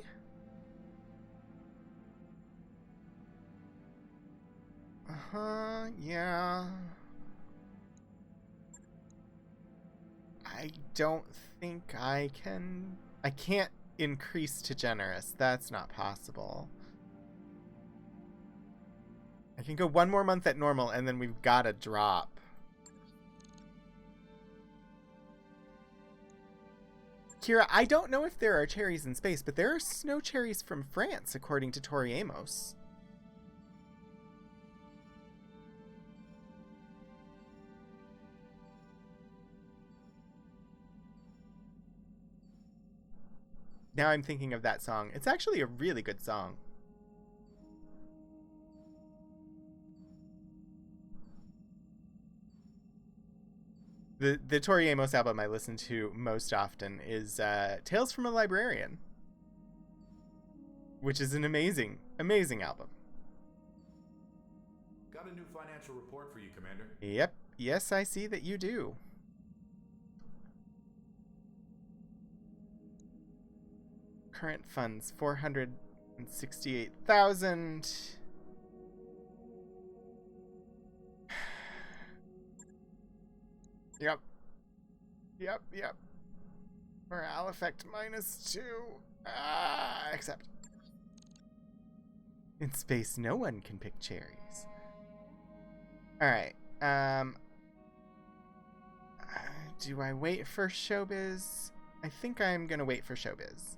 Yeah. I don't think I can't increase to generous. That's not possible. I can go one more month at normal and then we've got to drop. Kira, I don't know if there are cherries in space, but there are snow cherries from France, according to Tori Amos. Now I'm thinking of that song. It's actually a really good song. The Tori Amos album I listen to most often is Tales from a Librarian, which is an amazing, amazing album. Got a new financial report for you, Commander. Yep. Yes, I see that you do. Current funds, 468,000. Yep. Morale effect -2. Accept. In space, no one can pick cherries. Alright. Do I wait for Showbiz? I think I'm gonna wait for Showbiz.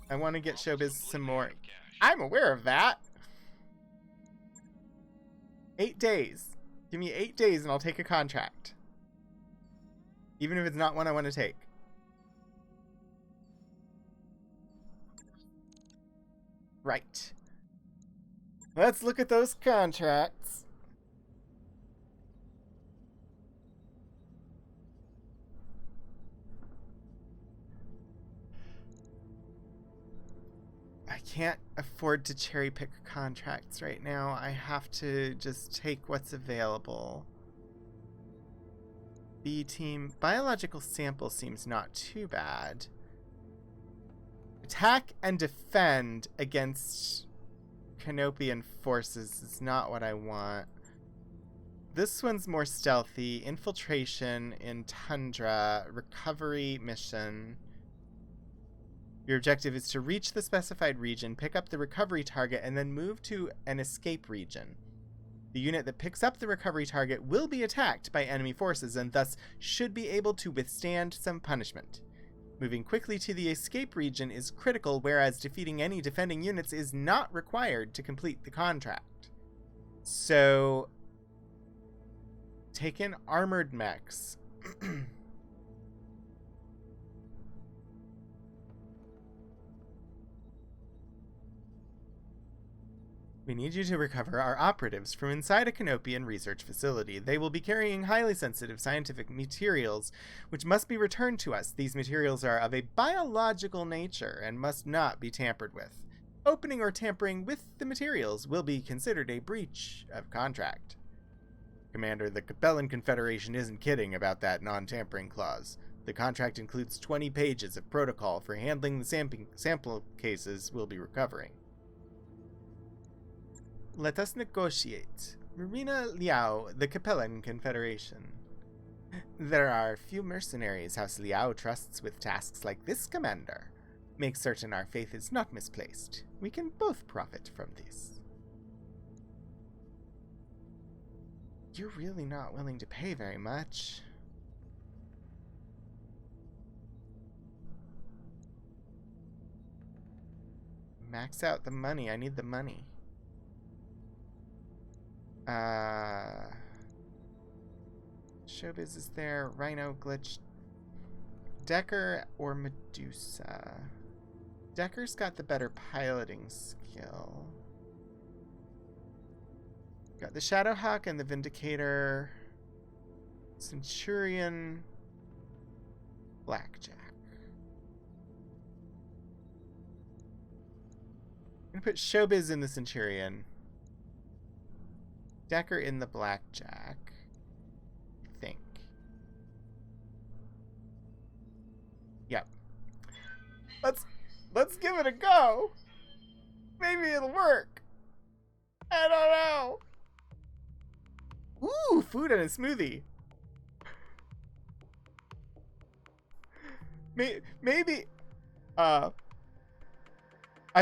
I want to get Showbiz some more. I'm aware of that. 8 days. Give me 8 days and I'll take a contract. Even if it's not one I want to take. Right. Let's look at those contracts. I can't afford to cherry pick contracts right now. I have to just take what's available. B team. Biological sample seems not too bad. Attack and defend against Canopian forces is not what I want. This one's more stealthy. Infiltration in Tundra. Recovery mission. Your objective is to reach the specified region, pick up the recovery target, and then move to an escape region. The unit that picks up the recovery target will be attacked by enemy forces and thus should be able to withstand some punishment. Moving quickly to the escape region is critical, whereas defeating any defending units is not required to complete the contract. So, take in armored mechs. We need you to recover our operatives from inside a Canopian research facility. They will be carrying highly sensitive scientific materials, which must be returned to us. These materials are of a biological nature and must not be tampered with. Opening or tampering with the materials will be considered a breach of contract. Commander, the Capellan Confederation isn't kidding about that non-tampering clause. The contract includes 20 pages of protocol for handling the sample cases we'll be recovering. Let us negotiate. Marina Liao, the Capellan Confederation. There are few mercenaries House Liao trusts with tasks like this, Commander. Make certain our faith is not misplaced. We can both profit from this. You're really not willing to pay very much. Max out the money. I need the money. Showbiz is there. Rhino, Glitch. Decker or Medusa? Decker's got the better piloting skill. Got the Shadowhawk and the Vindicator. Centurion. Blackjack. I'm gonna put Showbiz in the Centurion. Decker in the Blackjack. I think. Yep. Let's give it a go. Maybe it'll work. I don't know. Ooh, food and a smoothie. Maybe. I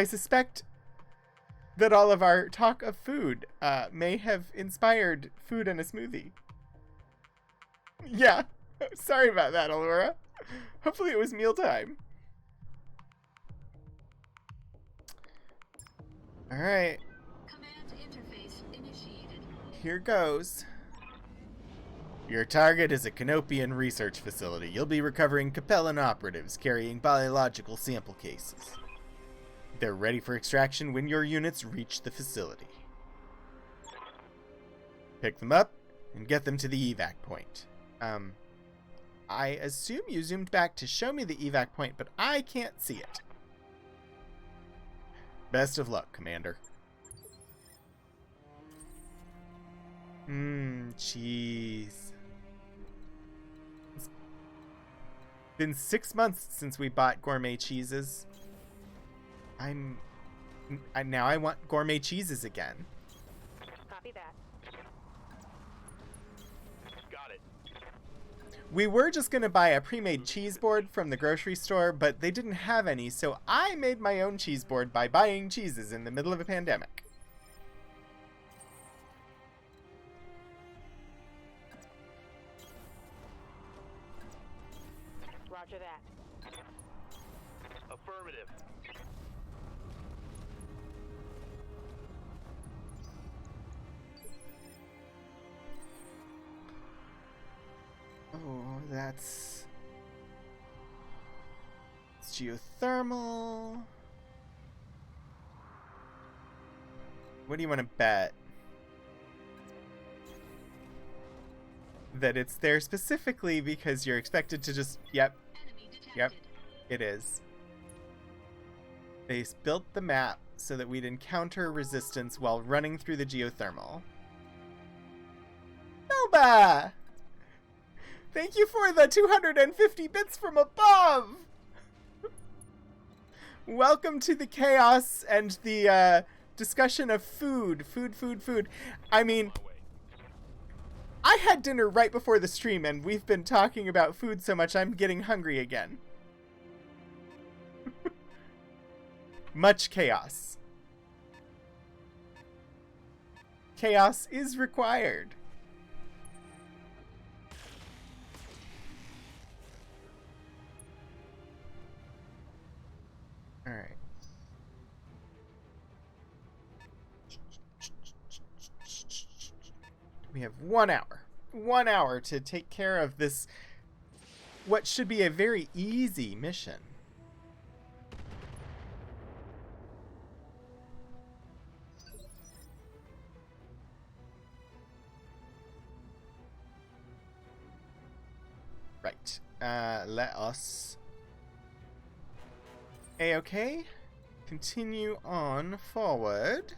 suspect that all of our talk of food may have inspired food and a smoothie. Yeah. Sorry about that, Allura. Hopefully it was mealtime. Alright. Command interface initiated. Here goes. Your target is a Canopian research facility. You'll be recovering Capellan operatives carrying biological sample cases. They're ready for extraction when your units reach the facility. Pick them up and get them to the evac point. I assume you zoomed back to show me the evac point, but I can't see it. Best of luck, Commander. Cheese. It's been 6 months since we bought gourmet cheeses. Now I want gourmet cheeses again. Copy that. Got it. We were just going to buy a pre-made cheese board from the grocery store, but they didn't have any, so I made my own cheese board by buying cheeses in the middle of a pandemic. Roger that. Affirmative. Oh, it's geothermal. What do you want to bet? That it's there specifically because you're expected to just... Yep, Enemy detected. Yep. It is. They built the map so that we'd encounter resistance while running through the geothermal. Melba! Thank you for the 250 bits from above! Welcome to the chaos and the discussion of food. Food. I mean, My way. I had dinner right before the stream and we've been talking about food so much I'm getting hungry again. Much chaos. Chaos is required. All right. We have 1 hour. 1 hour to take care of this, what should be a very easy mission. Right. Let us... A-okay. Continue on forward.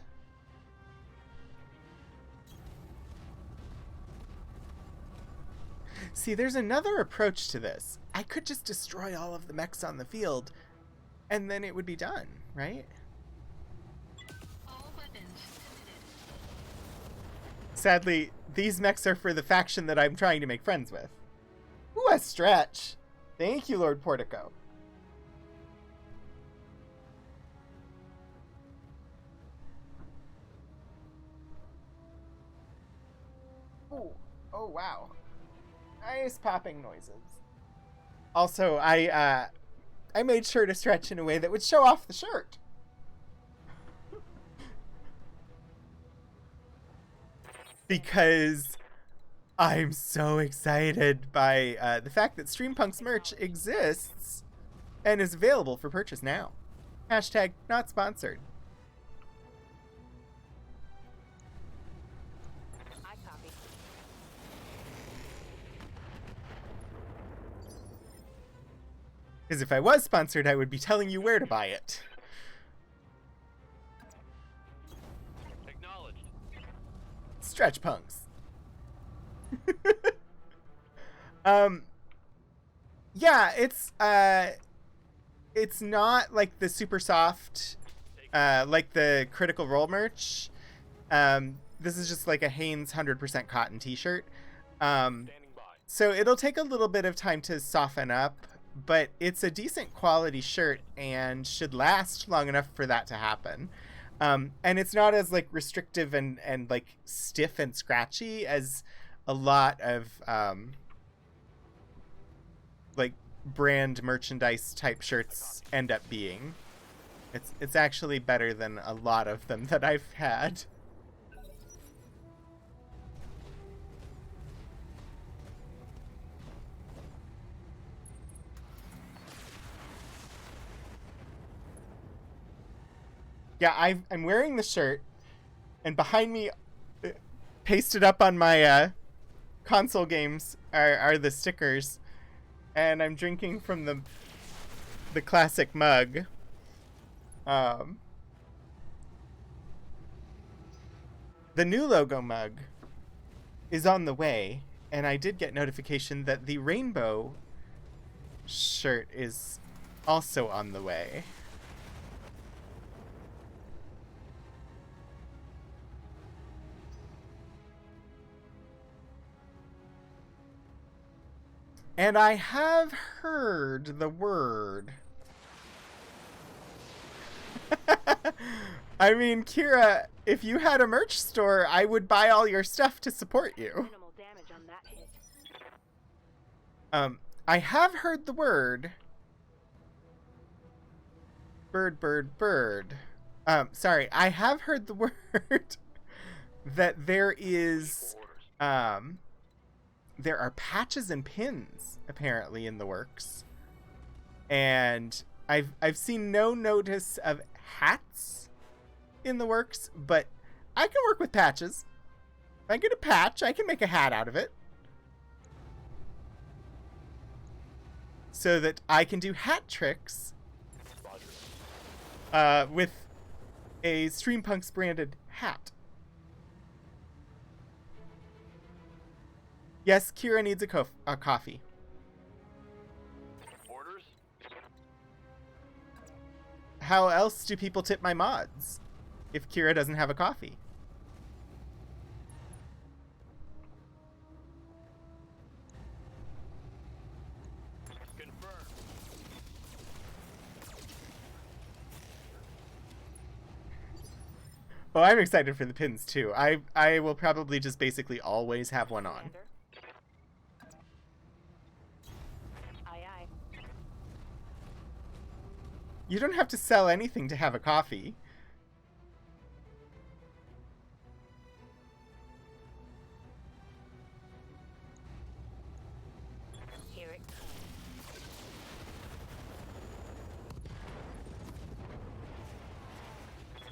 See, there's another approach to this. I could just destroy all of the mechs on the field, and then it would be done, right? All weapons limited. Sadly, these mechs are for the faction that I'm trying to make friends with. Ooh, a stretch. Thank you, Lord Portico. Ooh, oh wow. Nice popping noises. Also, I made sure to stretch in a way that would show off the shirt. Because I'm so excited by the fact that Streampunk's merch exists and is available for purchase now. Hashtag not sponsored. I copy. Because if I was sponsored, I would be telling you where to buy it. Stretch punks. Yeah, it's not like the super soft, like the Critical Role merch. This is just like a Hanes 100% cotton t-shirt. So it'll take a little bit of time to soften up, but it's a decent quality shirt and should last long enough for that to happen. And it's not as like restrictive and like stiff and scratchy as a lot of like brand merchandise type shirts end up being. It's actually better than a lot of them that I've had. Yeah, I'm wearing the shirt, and behind me, pasted up on my console games, are the stickers, and I'm drinking from the classic mug. The new logo mug is on the way, and I did get notification that the rainbow shirt is also on the way. And I have heard the word. I mean, Kira, if you had a merch store, I would buy all your stuff to support you. Minimal damage on that hit. I have heard the word. Bird, bird, bird. Sorry, I have heard the word that there is, there are patches and pins apparently in the works, and I've seen no notice of hats in the works, but I can work with patches. If I get a patch, I can make a hat out of it, so that I can do hat tricks with a Streampunks branded hat. Yes, Kira needs a coffee. Orders? How else do people tip my mods if Kira doesn't have a coffee? Confirmed. Oh, I'm excited for the pins too. I will probably just basically always have one on. Commander. Aye, aye. You don't have to sell anything to have a coffee. Here it comes.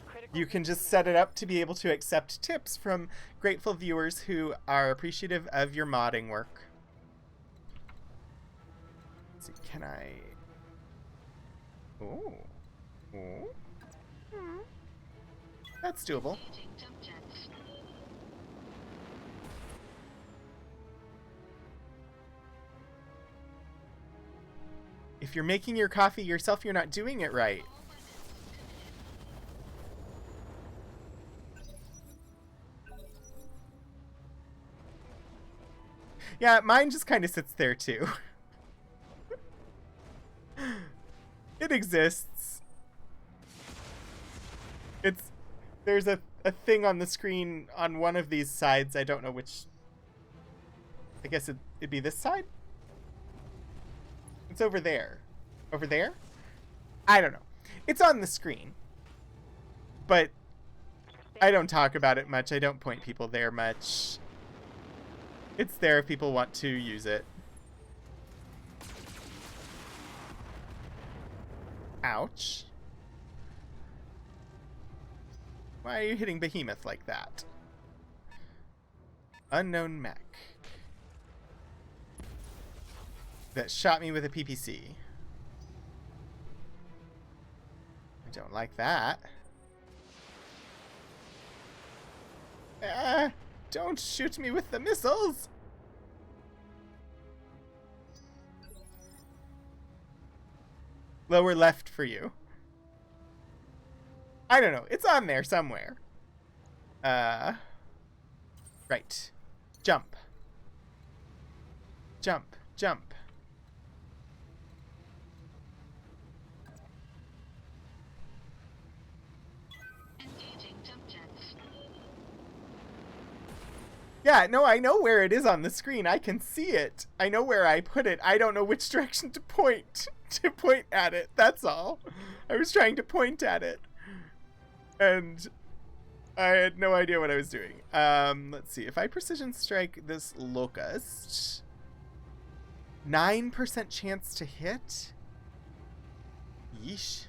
Critical You can just set it up to be able to accept tips from grateful viewers who are appreciative of your modding work. Let's see, can I... Ooh. Ooh. That's doable. Engaging jump jets. If you're making your coffee yourself, you're not doing it right. Yeah, mine just kind of sits there too. It exists. There's a thing on the screen on one of these sides. I don't know which. I guess it'd be this side? It's over there. Over there? I don't know. It's on the screen. But I don't talk about it much. I don't point people there much. It's there if people want to use it. Ouch. Why are you hitting Behemoth like that? Unknown mech. That shot me with a PPC. I don't like that. Don't shoot me with the missiles! Lower left for you. I don't know. It's on there somewhere. Right. Jump. Jump. Jump. Engaging jump jets. Yeah, no, I know where it is on the screen. I can see it. I know where I put it. I don't know which direction to point at it. That's all. I was trying to point at it. And I had no idea what I was doing. Let's see. If I precision strike this locust, 9% chance to hit? Yeesh.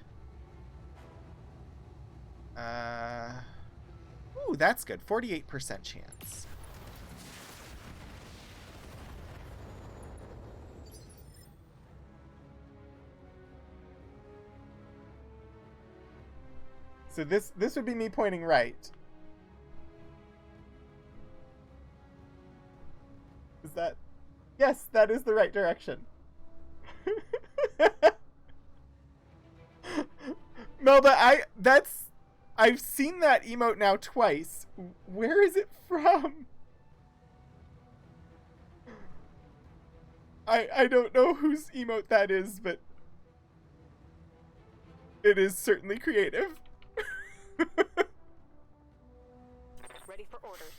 Ooh, that's good. 48% chance. So this would be me pointing right. Is that? Yes, that is the right direction. Melba, I've seen that emote now twice. Where is it from? I don't know whose emote that is, but it is certainly creative. Ready for orders.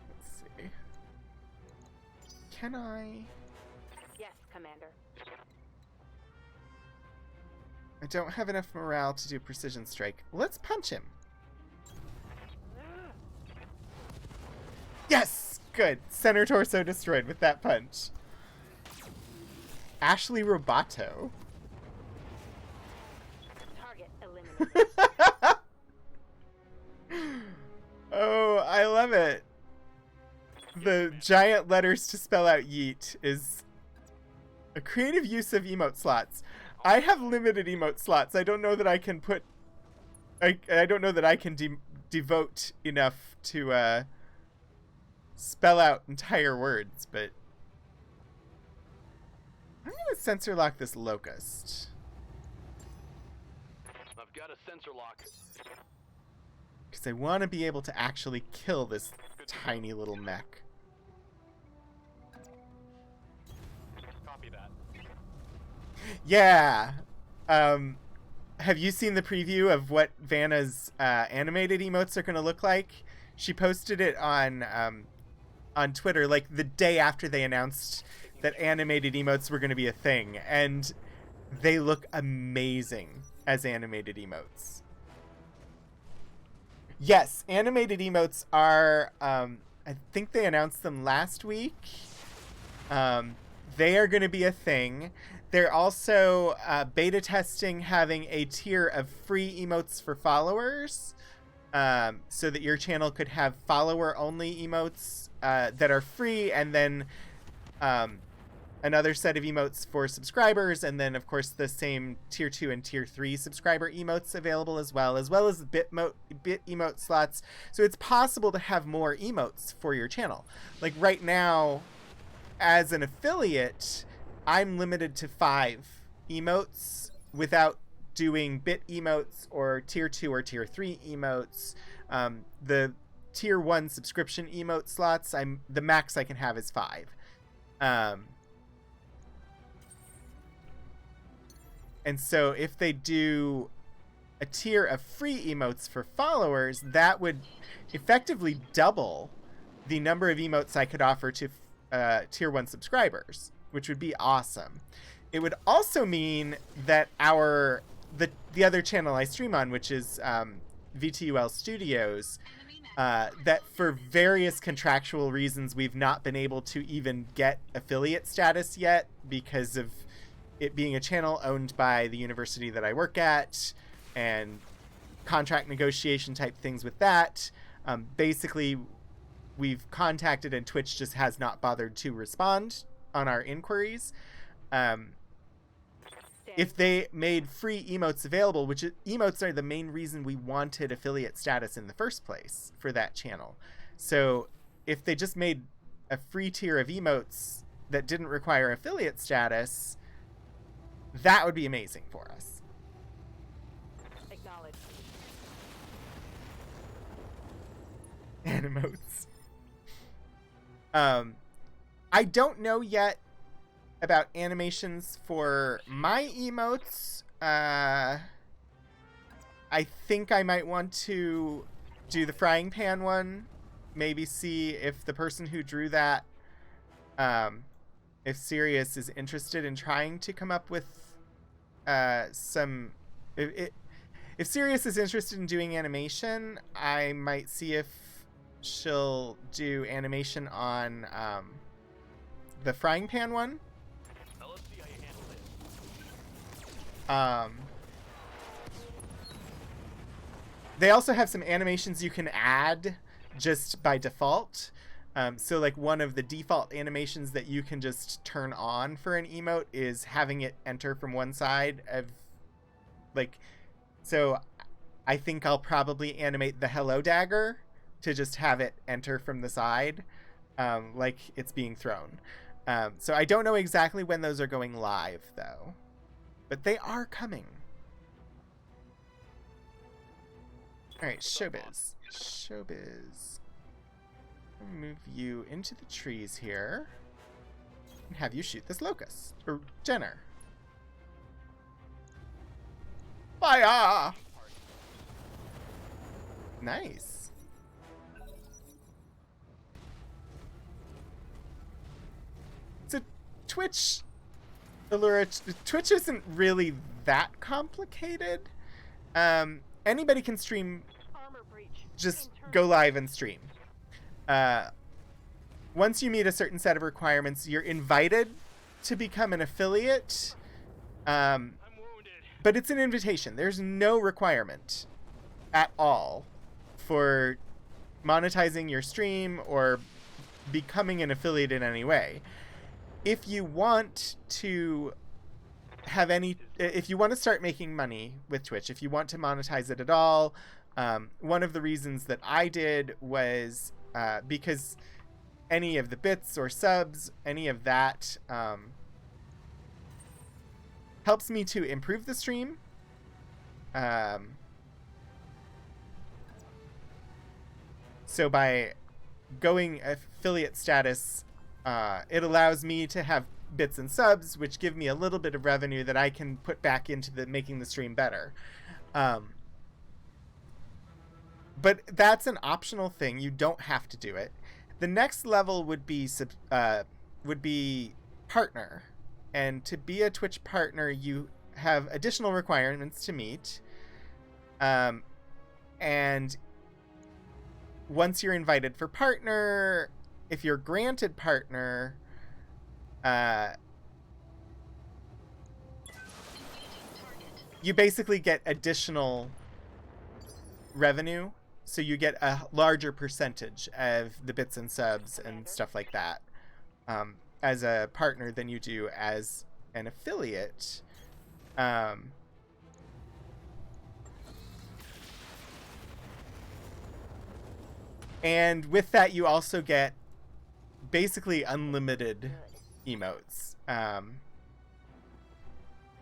Let's see. Can I? Yes, Commander. I don't have enough morale to do precision strike. Let's punch him. Yes! Good. Center torso destroyed with that punch. Ashley Roboto. Target eliminated. Oh, I love it. The giant letters to spell out yeet is a creative use of emote slots. I have limited emote slots. I don't know that I can put... I don't know that I can devote enough to spell out entire words, but... I'm going to sensor lock this locust. I've got a sensor lock. Because I want to be able to actually kill this tiny little mech. Copy that. Yeah! Have you seen the preview of what Vanna's animated emotes are going to look like? She posted it on Twitter, like, the day after they announced that animated emotes were going to be a thing, and they look amazing as animated emotes. Yes, animated emotes are, I think they announced them last week. They are going to be a thing. They're also beta testing having a tier of free emotes for followers, so that your channel could have follower-only emotes that are free, and then another set of emotes for subscribers, and then, of course, the same Tier 2 and Tier 3 subscriber emotes available as well as bit emote slots. So it's possible to have more emotes for your channel. Like, right now, as an affiliate, I'm limited to 5 emotes without doing bit emotes or Tier 2 or Tier 3 emotes. The Tier 1 subscription emote slots, the max I can have is 5. And so if they do a tier of free emotes for followers, that would effectively double the number of emotes I could offer to Tier 1 subscribers, which would be awesome. It would also mean that the other channel I stream on, which is VTUL Studios, that for various contractual reasons we've not been able to even get affiliate status yet because of it being a channel owned by the university that I work at and contract negotiation type things with that. Basically, we've contacted and Twitch just has not bothered to respond on our inquiries. if they made free emotes available, which emotes are the main reason we wanted affiliate status in the first place for that channel. So if they just made a free tier of emotes that didn't require affiliate status, that would be amazing for us. Acknowledged. Emotes. I don't know yet about animations for my emotes. I think I might want to do the frying pan one. Maybe see if the person who drew that, if Sirius is interested in trying to come up with some... If Sirius is interested in doing animation, I might see if she'll do animation on the frying pan one. Now let's see how you handle this. They also have some animations you can add just by default. So like one of the default animations that you can just turn on for an emote is having it enter from one side of like, so I think I'll probably animate the hello dagger to just have it enter from the side, like it's being thrown. So I don't know exactly when those are going live though, but they are coming. All right, showbiz. Move you into the trees here and have you shoot this locust or Jenner. Fire! Nice. So Twitch, Allura, Twitch isn't really that complicated. Anybody can stream. Armor breach. Just Internal. go live and stream. Once you meet a certain set of requirements, you're invited to become an affiliate. I'm wounded. But it's an invitation. There's no requirement at all for monetizing your stream or becoming an affiliate in any way. If you want to if you want to start making money with Twitch, if you want to monetize it at all, one of the reasons that I did was because any of the bits or subs, any of that helps me to improve the stream. So by going affiliate status, it allows me to have bits and subs, which give me a little bit of revenue that I can put back into making the stream better. But that's an optional thing. You don't have to do it. The next level would be partner. And to be a Twitch partner, you have additional requirements to meet. And once you're invited for partner, if you're granted partner, you basically get additional revenue. So you get a larger percentage of the bits and subs and stuff like that as a partner than you do as an affiliate. And with that, you also get basically unlimited emotes.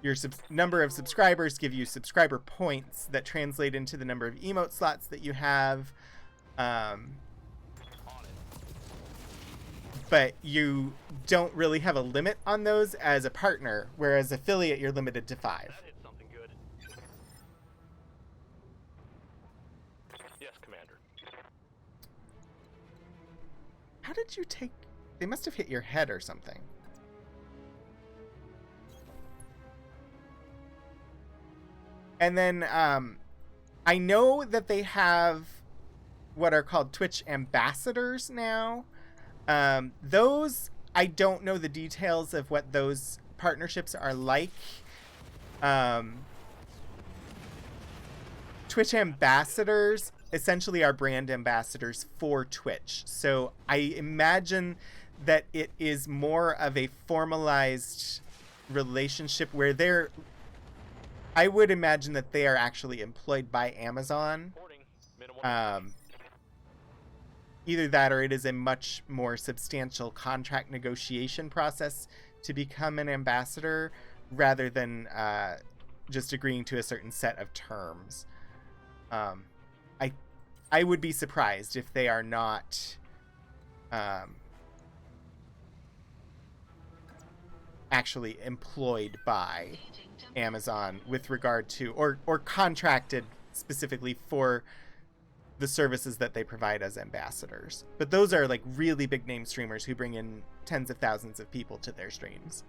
Your number of subscribers give you subscriber points that translate into the number of emote slots that you have. But you don't really have a limit on those as a partner, whereas affiliate, you're limited to 5. That hit something good. Yes, Commander. How did you take... They must have hit your head or something. And then I know that they have what are called Twitch ambassadors now. Those, I don't know the details of what those partnerships are like. Twitch ambassadors essentially are brand ambassadors for Twitch. So I imagine that it is more of a formalized relationship where they're I would imagine that they are actually employed by Amazon. Reporting. Minimal. Either that or it is a much more substantial contract negotiation process to become an ambassador rather than just agreeing to a certain set of terms. I would be surprised if they are not actually employed by Amazon with regard to or contracted specifically for the services that they provide as ambassadors. But those are like really big name streamers who bring in tens of thousands of people to their streams.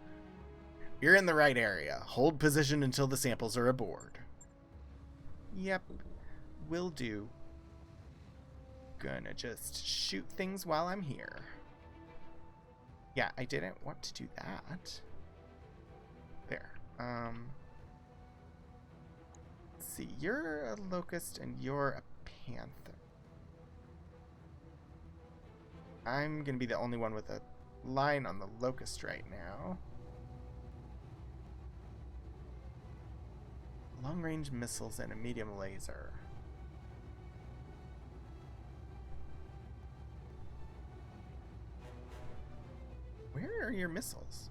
You're in the right area. Hold position until the samples are aboard. Yep. Will do. Gonna just shoot things while I'm here. Yeah, I didn't want to do that. There. Let's see. You're a locust and you're a panther. I'm gonna be the only one with a line on the locust right now. Long-range missiles and a medium laser. Where are your missiles?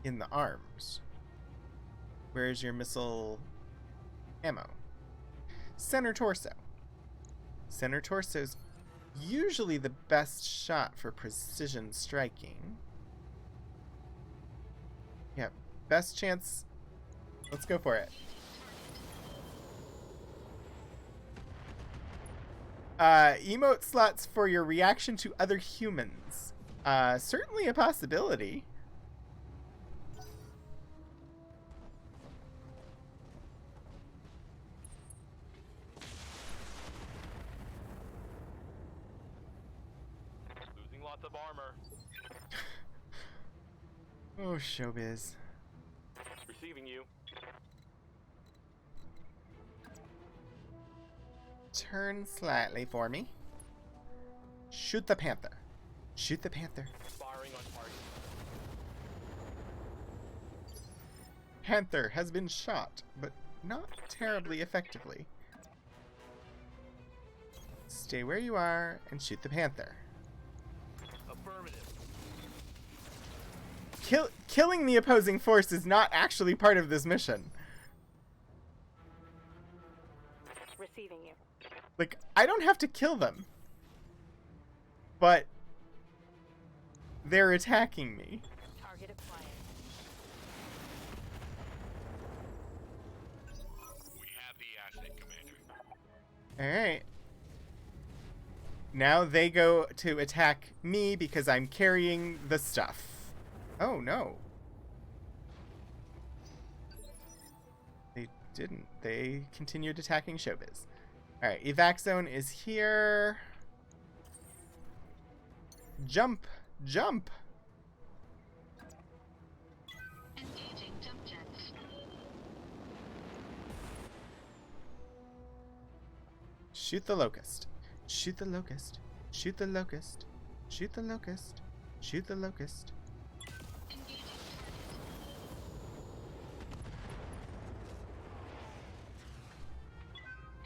In the arms. Where's your missile ammo? Center torso. Center torso's usually the best shot for precision striking. Yep, best chance. Let's go for it. Emote slots for your reaction to other humans. Certainly a possibility. Losing lots of armor. Oh, showbiz. Receiving you. Turn slightly for me. Shoot the panther. Shoot the panther. Firing on target. Panther has been shot, but not terribly effectively. Stay where you are and shoot the panther. Affirmative. Killing the opposing force is not actually part of this mission. Receiving you. Like, I don't have to kill them. But they're attacking me. Target acquired. We have the asset, Commander. Alright. Now they go to attack me because I'm carrying the stuff. Oh, no. They didn't. They continued attacking Showbiz. Alright, evac zone is here. Jump! Jump! Engaging jump jets. Shoot the locust. Shoot the locust. Shoot the locust. Shoot the locust. Shoot the locust. Engaging target.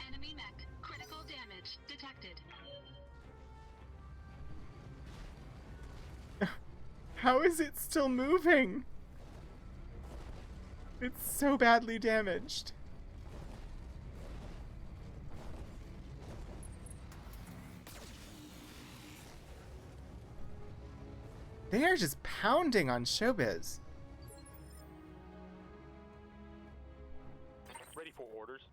Enemy mech. Critical damage detected. How is it still moving? It's so badly damaged. They are just pounding on Showbiz. Ready for orders.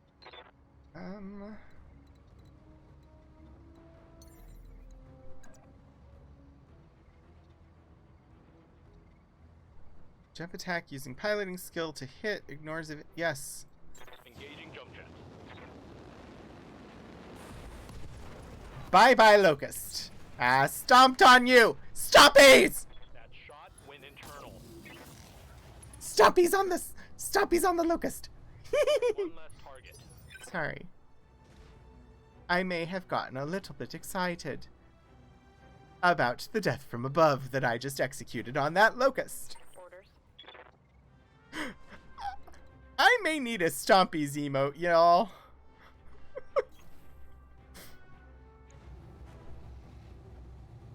Jump attack using piloting skill to hit, ignores it. Yes. Engaging jump jets. Bye-bye, Locust. Stomped on you! Stoppies! That shot went internal. Stoppies on this! Stoppies on the Locust! One less target. Sorry. I may have gotten a little bit excited about the death from above that I just executed on that Locust. Orders. may need a Stompies emote, y'all.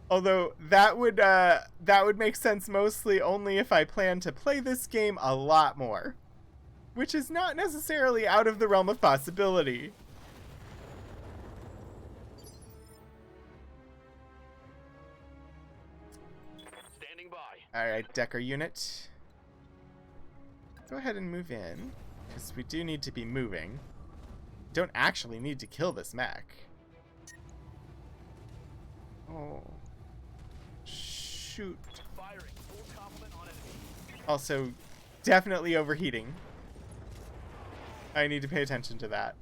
Although that would make sense mostly only if I plan to play this game a lot more, which is not necessarily out of the realm of possibility. Standing by. All right, Decker unit. Go ahead and move in, because we do need to be moving. Don't actually need to kill this mech. Oh. Shoot. Firing. Full complement on enemy. Also, definitely overheating. I need to pay attention to that.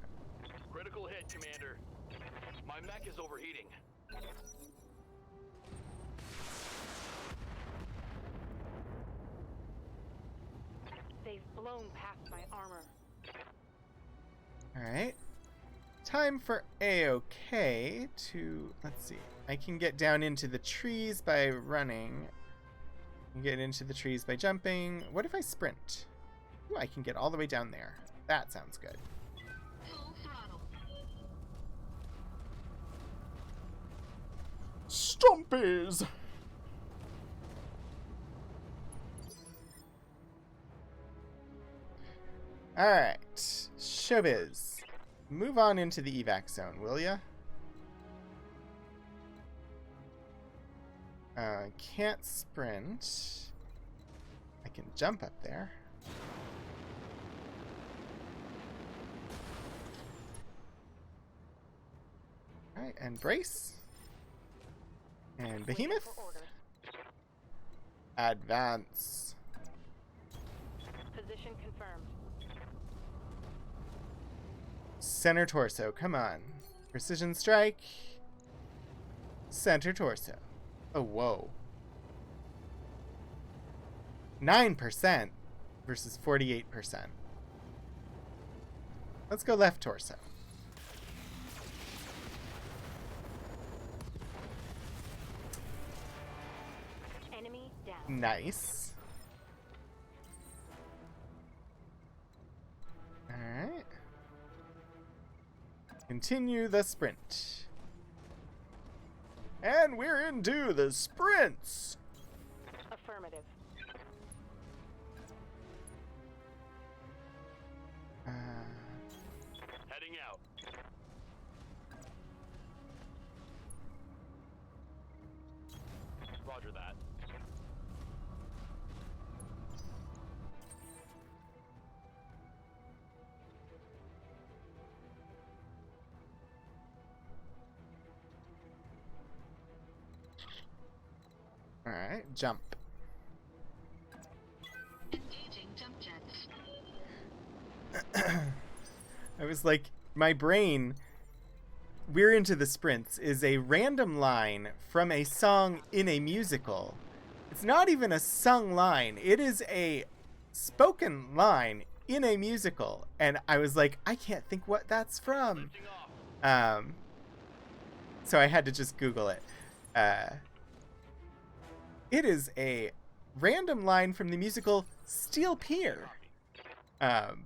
Critical hit, Commander. My mech is overheating. They've blown past my armor. Alright. Time for A-OK to... Let's see. I can get down into the trees by running. I can get into the trees by jumping. What if I sprint? Ooh, I can get all the way down there. That sounds good. Full throttle. Stompies! Alright. Showbiz. Move on into the evac zone, will ya? Can't sprint. I can jump up there. Alright, and brace. And behemoth. For order. Advance. Position confirmed. Center torso, come on. Precision strike. Center torso. Oh, whoa. 9% versus 48%. Let's go left torso. Enemy down. Nice. Alright. Continue the sprint. And we're into the sprints. Affirmative. Heading out. Roger that. Alright, jump. Engaging jump jets. I was like, my brain, we're into the sprints, is a random line from a song in a musical. It's not even a sung line. It is a spoken line in a musical. And I was like, I can't think what that's from. Lifting off. So I had to just Google it. It is a random line from the musical Steel Pier.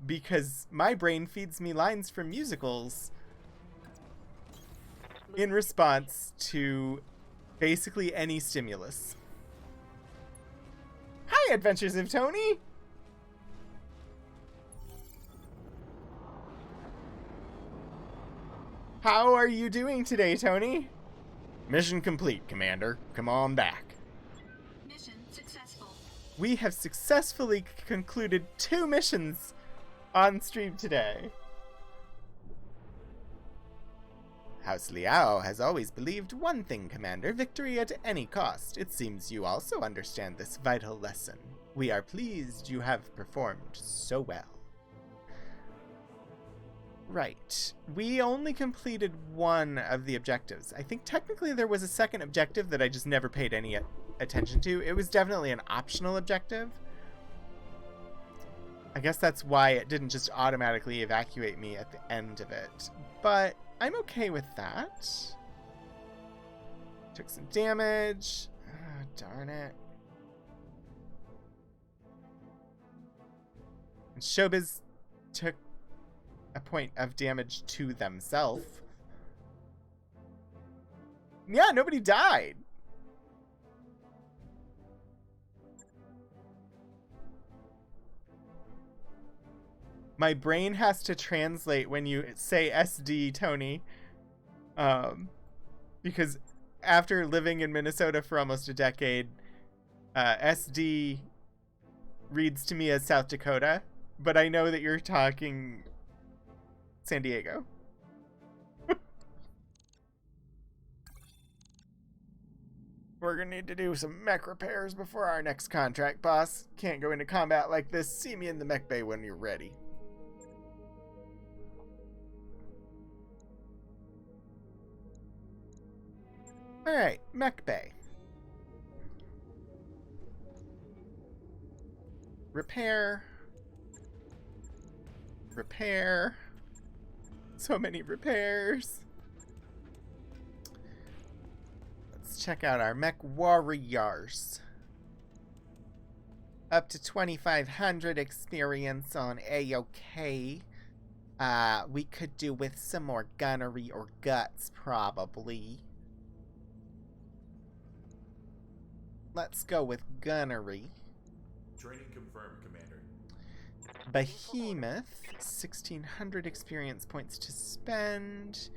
Because my brain feeds me lines from musicals in response to basically any stimulus. Hi, Adventures of Tony! How are you doing today, Tony? Mission complete, Commander. Come on back. Mission successful. We have successfully concluded 2 missions on stream today. House Liao has always believed one thing, Commander: victory at any cost. It seems you also understand this vital lesson. We are pleased you have performed so well. Right. We only completed 1 of the objectives. I think technically there was a second objective that I just never paid any attention to. It was definitely an optional objective. I guess that's why it didn't just automatically evacuate me at the end of it. But I'm okay with that. Took some damage. Oh, darn it. And Showbiz took a point of damage to themselves. Yeah, nobody died. My brain has to translate when you say SD, Tony. Because after living in Minnesota for almost a decade, SD reads to me as South Dakota, but I know that you're talking San Diego. We're gonna need to do some mech repairs before our next contract, boss. Can't go into combat like this. See me in the mech bay when you're ready. Alright, mech bay. Repair. Repair. So many repairs. Let's check out our mech warriors. Up to 2,500 experience on AOK. We could do with some more gunnery or guts, probably. Let's go with gunnery. Training confirmed, Commander. Behemoth, 1,600 experience points to spend.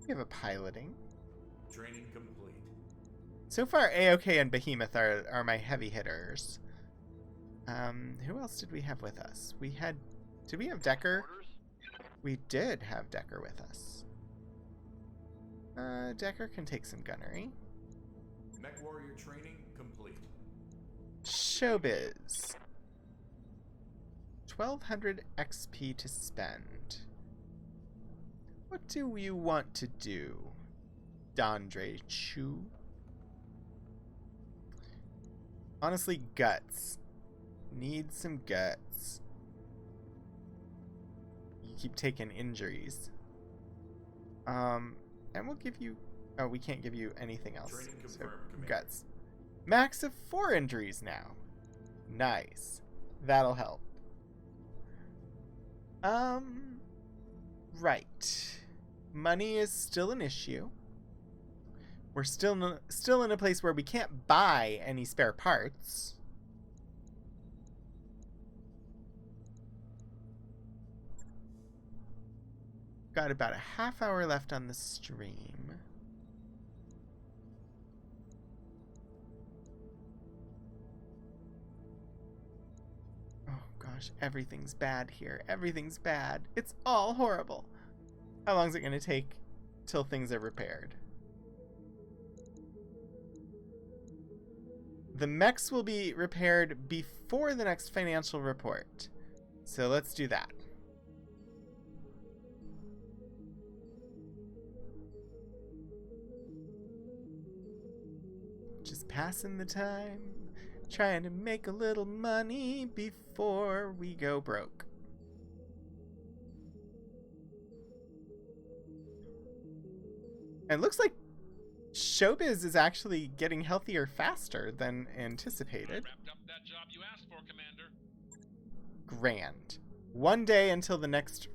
We have a piloting. Training complete. So far, AOK and Behemoth are my heavy hitters. Who else did we have with us? Did we have Decker? We did have Decker with us. Decker can take some gunnery. Mech warrior training complete. Showbiz. 1,200 XP to spend. What do you want to do, Dandre Chu? Honestly, guts. Need some guts. You keep taking injuries. And we'll give you... Oh, we can't give you anything else. Training So, confirmed, Commander. guts. Max of 4 injuries now. Nice. That'll help. Right. Money is still an issue. We're still in a place where we can't buy any spare parts. Got about a half hour left on the stream. Oh gosh, everything's bad here. Everything's bad. It's all horrible. How long is it going to take till things are repaired? The mechs will be repaired before the next financial report. So let's do that. Just passing the time, trying to make a little money before we go broke. And it looks like Showbiz is actually getting healthier faster than anticipated. Wrapped up that job you asked for, Commander. Grand. 1 day until the next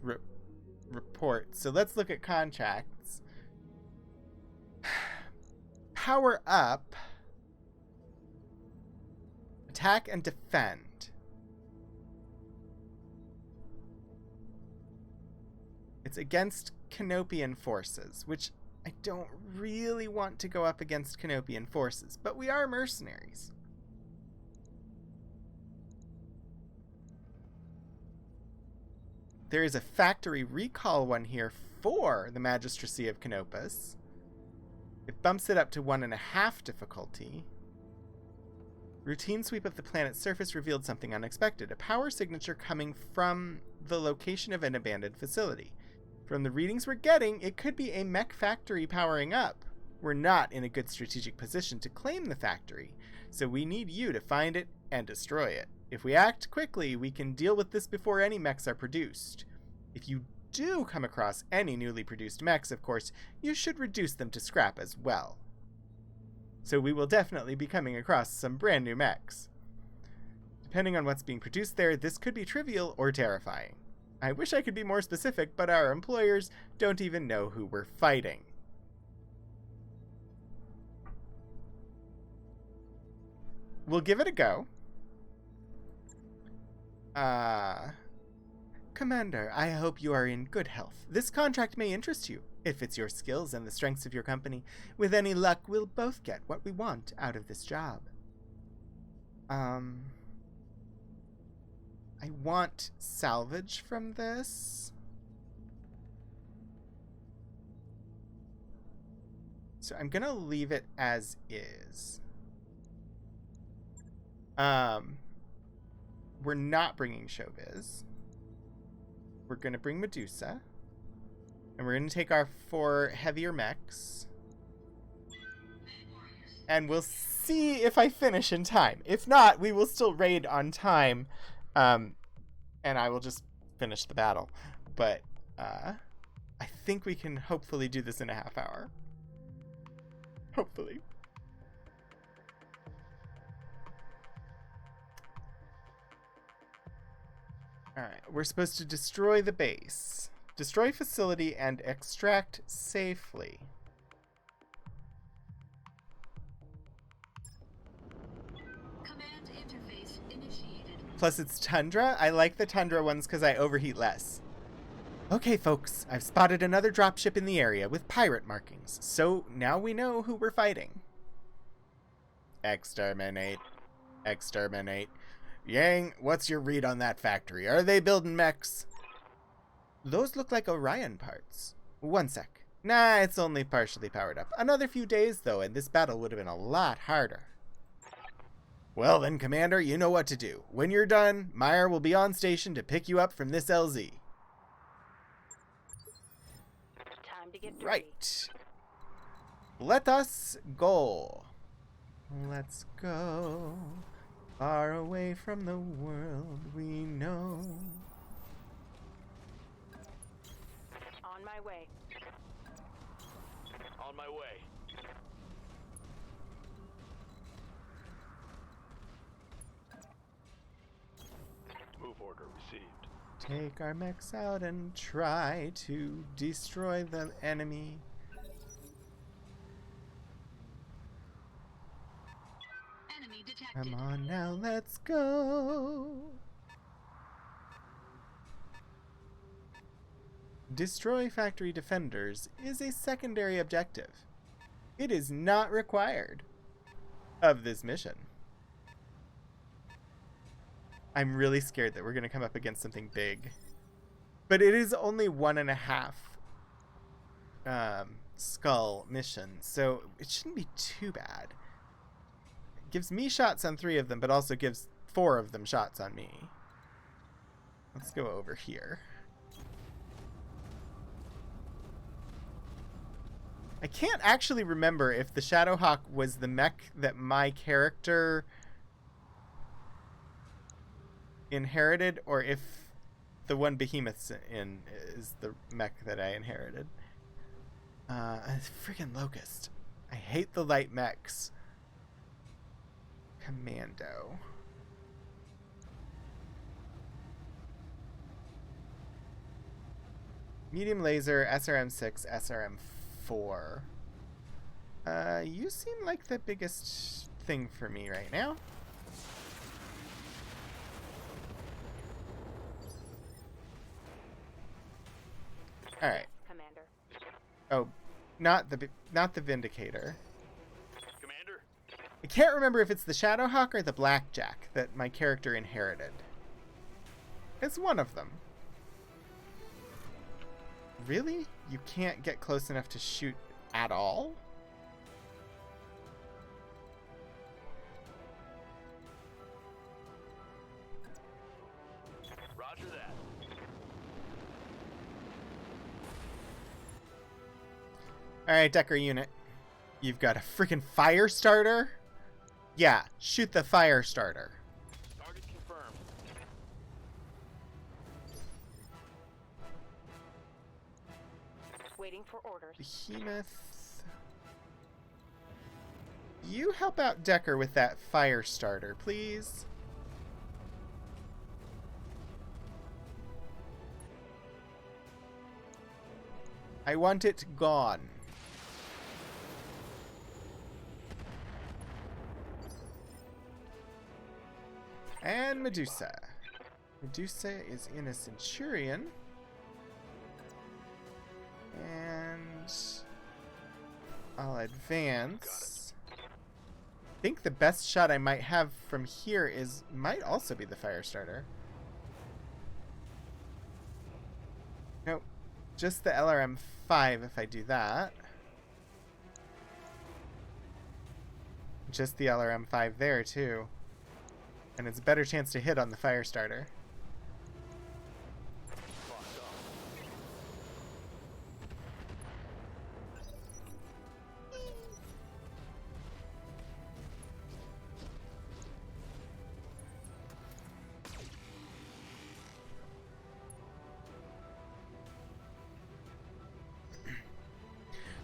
report. So let's look at contracts. Power up. Attack and defend. It's against Canopian forces, which I don't really want to go up against Canopian forces, but we are mercenaries. There is a factory recall one here for the Magistracy of Canopus. It bumps it up to 1.5 difficulty. Routine sweep of the planet's surface revealed something unexpected. A power signature coming from the location of an abandoned facility. From the readings we're getting, it could be a mech factory powering up. We're not in a good strategic position to claim the factory, so we need you to find it and destroy it. If we act quickly, we can deal with this before any mechs are produced. If you do come across any newly produced mechs, of course, you should reduce them to scrap as well. So we will definitely be coming across some brand new mechs. Depending on what's being produced there, this could be trivial or terrifying. I wish I could be more specific, but our employers don't even know who we're fighting. We'll give it a go. Commander, I hope you are in good health. This contract may interest you. It fits your skills and the strengths of your company. With any luck, we'll both get what we want out of this job. I want salvage from this. So I'm gonna leave it as is. We're not bringing Showbiz. We're gonna bring Medusa. And we're gonna take our 4 heavier mechs. And we'll see if I finish in time. If not, we will still raid on time. And I will just finish the battle. But I think we can hopefully do this in a half hour. Hopefully. Alright, we're supposed to destroy the base. Destroy facility and extract safely. Command interface initiated. Plus it's Tundra. I like the Tundra ones because I overheat less. Okay, folks, I've spotted another dropship in the area with pirate markings. So now we know who we're fighting. Exterminate. Exterminate. Yang, what's your read on that factory? Are they building mechs? Those look like Orion parts. One sec. Nah, it's only partially powered up. Another few days, though, and this battle would have been a lot harder. Well then, Commander, you know what to do. When you're done, Meyer will be on station to pick you up from this LZ. Time to get dirty. Right. Let us go. Let's go. Far away from the world we know. On my way. On my way. Move order received. Take our mechs out and try to destroy the enemy. Enemy detected. Come on now, let's go. Destroy factory defenders is a secondary objective. It is not required of this mission. I'm really scared that we're going to come up against something big. But it is only 1.5 skull mission, so it shouldn't be too bad. It gives me shots on 3 of them, but also gives 4 of them shots on me. Let's go over here. I can't actually remember if the Shadowhawk was the mech that my character inherited, or if the one Behemoth's in is the mech that I inherited. Freaking Locust. I hate the light mechs. Commando. Medium laser, SRM-6, SRM-4. You seem like the biggest thing for me right now. All right. Commander. Oh, not the Vindicator. Commander? I can't remember if it's the Shadowhawk or the Blackjack that my character inherited. It's one of them. Really? You can't get close enough to shoot at all? Roger that. Alright, Decker unit. You've got a freaking fire starter? Yeah, shoot the fire starter. Target confirmed. Waiting for orders. Behemoth. You help out Decker with that fire starter, please. I want it gone. And Medusa. Medusa is in a Centurion. And I'll advance. I think the best shot I might have from here might also be the Firestarter. Nope. Just the LRM-5 if I do that. Just the LRM-5 there too. And it's a better chance to hit on the Firestarter.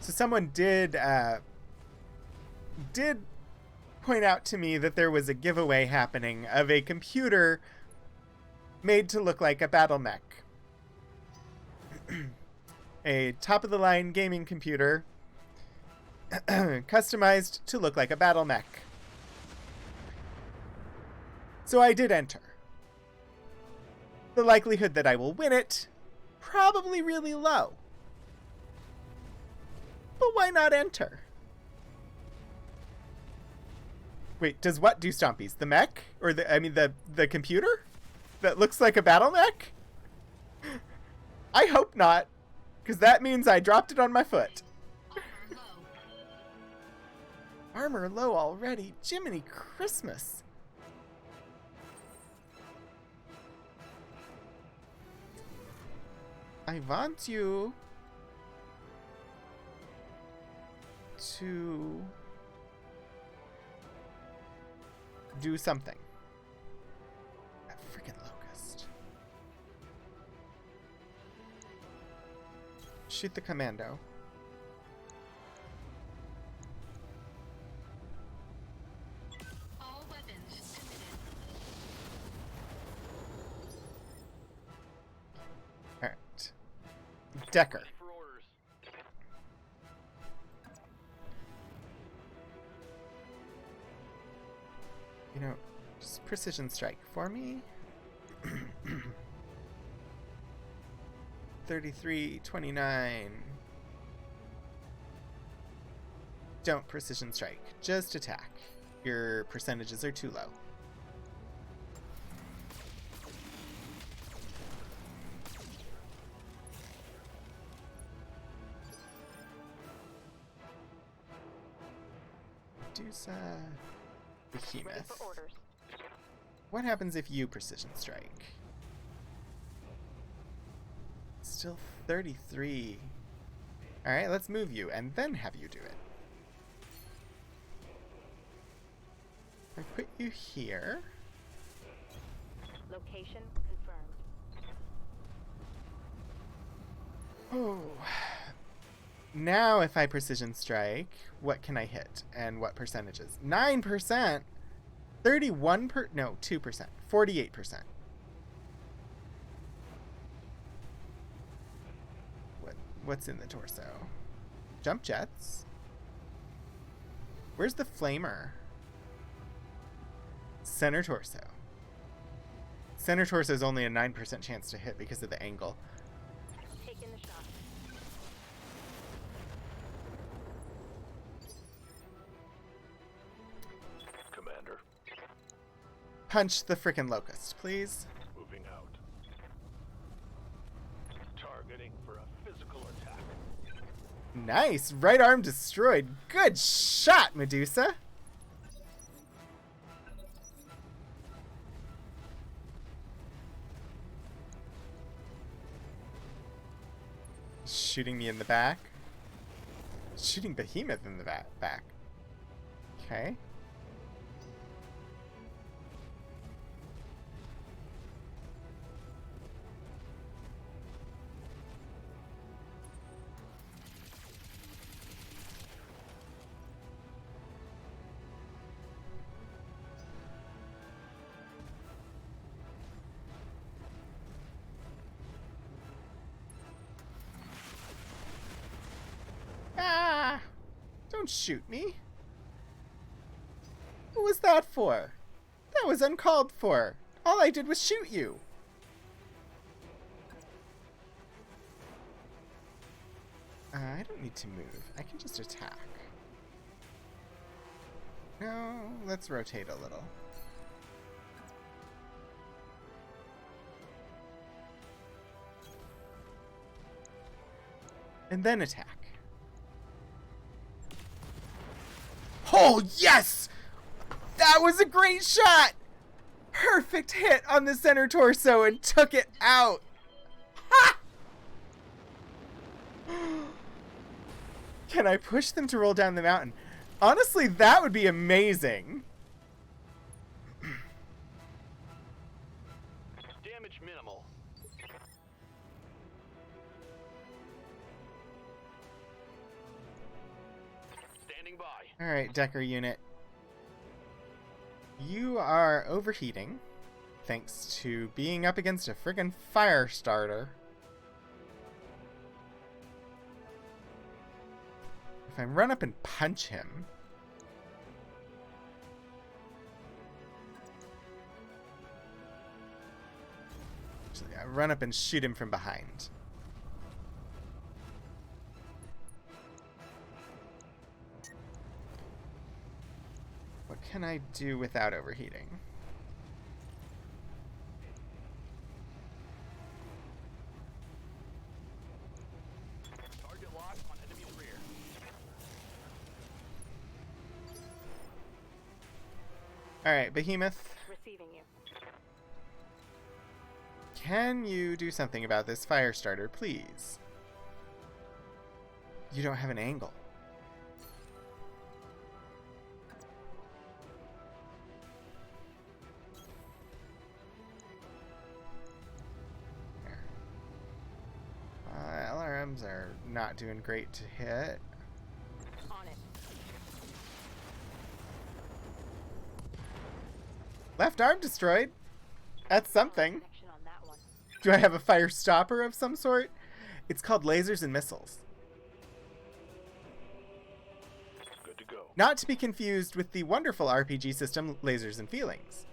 So someone did point out to me that there was a giveaway happening of a computer made to look like a battle mech. A top-of-the-line gaming computer customized to look like a battle mech. So I did enter. The likelihood that I will win it, probably really low. But why not enter? Wait, does what do Stompies? The mech? Or the computer? That looks like a battle mech? I hope not. Because that means I dropped it on my foot. Armor low already? Jiminy Christmas. I want you to do something. That freaking locust. Shoot the commando. All weapons committed. Alright. Decker. Ready for orders. You know, just precision strike for me. 33-29. Don't precision strike. Just attack. Your percentages are too low. Medusa. Ready Behemoth. for orders. What happens if you precision strike? Still 33. Alright, let's move you and then have you do it. I put you here. Location confirmed. Oh. Now if I precision strike, what can I hit? And what percentages? 9%? 2%. 48%. What's in the torso? Jump jets? Where's the flamer? Center torso. Center torso is only a 9% chance to hit because of the angle. Taking the shot. Commander, Punch the frickin' locust, please. moving out. Targeting for a physical attack. Nice! Right arm destroyed. Good shot, Medusa! Shooting me in the back. Shooting Behemoth in the back. Okay. shoot me. What was that for? That was uncalled for. All I did was shoot you. I don't need to move. I can just attack. No, let's rotate a little. And then attack. Oh, yes! That was a great shot! Perfect hit on the center torso and took it out. Ha! Can I push them to roll down the mountain? Honestly, that would be amazing. Damage minimal. Standing by. Alright, Decker unit. You are overheating, thanks to being up against a friggin' fire starter. If I run up and punch him... Actually, I run up and shoot him from behind. What can I do without overheating? Target locked on enemy's rear. Alright, Behemoth. Receiving you. Can you do something about this fire starter, please? You don't have an angle. LRMs are not doing great to hit. On it. Left arm destroyed. That's something. Connection on that one. Do I have a fire stopper of some sort? It's called lasers and missiles. Good to go. Not to be confused with the wonderful RPG system Lasers and Feelings.